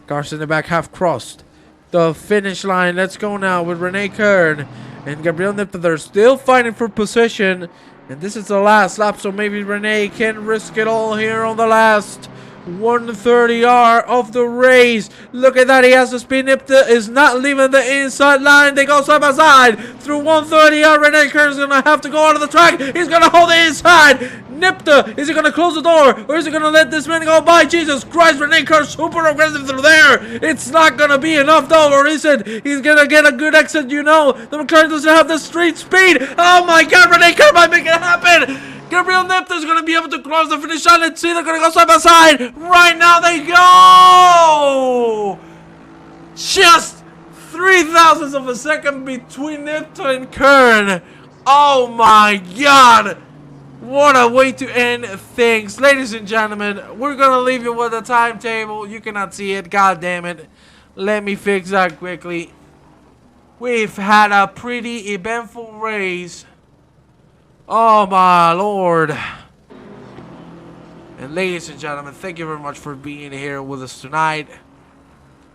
Cars in the back have crossed the finish line. Let's go now with Rene Kern and Gabriel Nipta. They're still fighting for position, and this is the last lap, so maybe Rene can risk it all here on the last 130R of the race. Look at that, he has the speed. Nipta is not leaving the inside line. They go side by side through 130R. Rene Kern is gonna have to go out of the track. He's gonna hold the inside. Nipta, is he gonna close the door, or is he gonna let this man go by? Jesus Christ, Rene Kern super aggressive through there. It's not gonna be enough though, or is it? He's gonna get a good exit, you know. The McLaren doesn't have the street speed. Oh my God, Rene Kern might make it happen. Gabriel Nipta is going to be able to cross the finish line. Let's see, they're going to go side by side. Right now they go! Just 0.003 of a second between Nipta and Kern. Oh my God! What a way to end things. Ladies and gentlemen, we're going to leave you with a timetable. You cannot see it. God damn it. Let me fix that quickly. We've had a pretty eventful race. Oh my Lord. And ladies and gentlemen, thank you very much for being here with us tonight.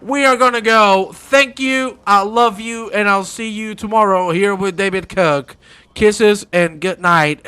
We are gonna go. Thank you, I love you, and I'll see you tomorrow here with David Cook. Kisses and good night.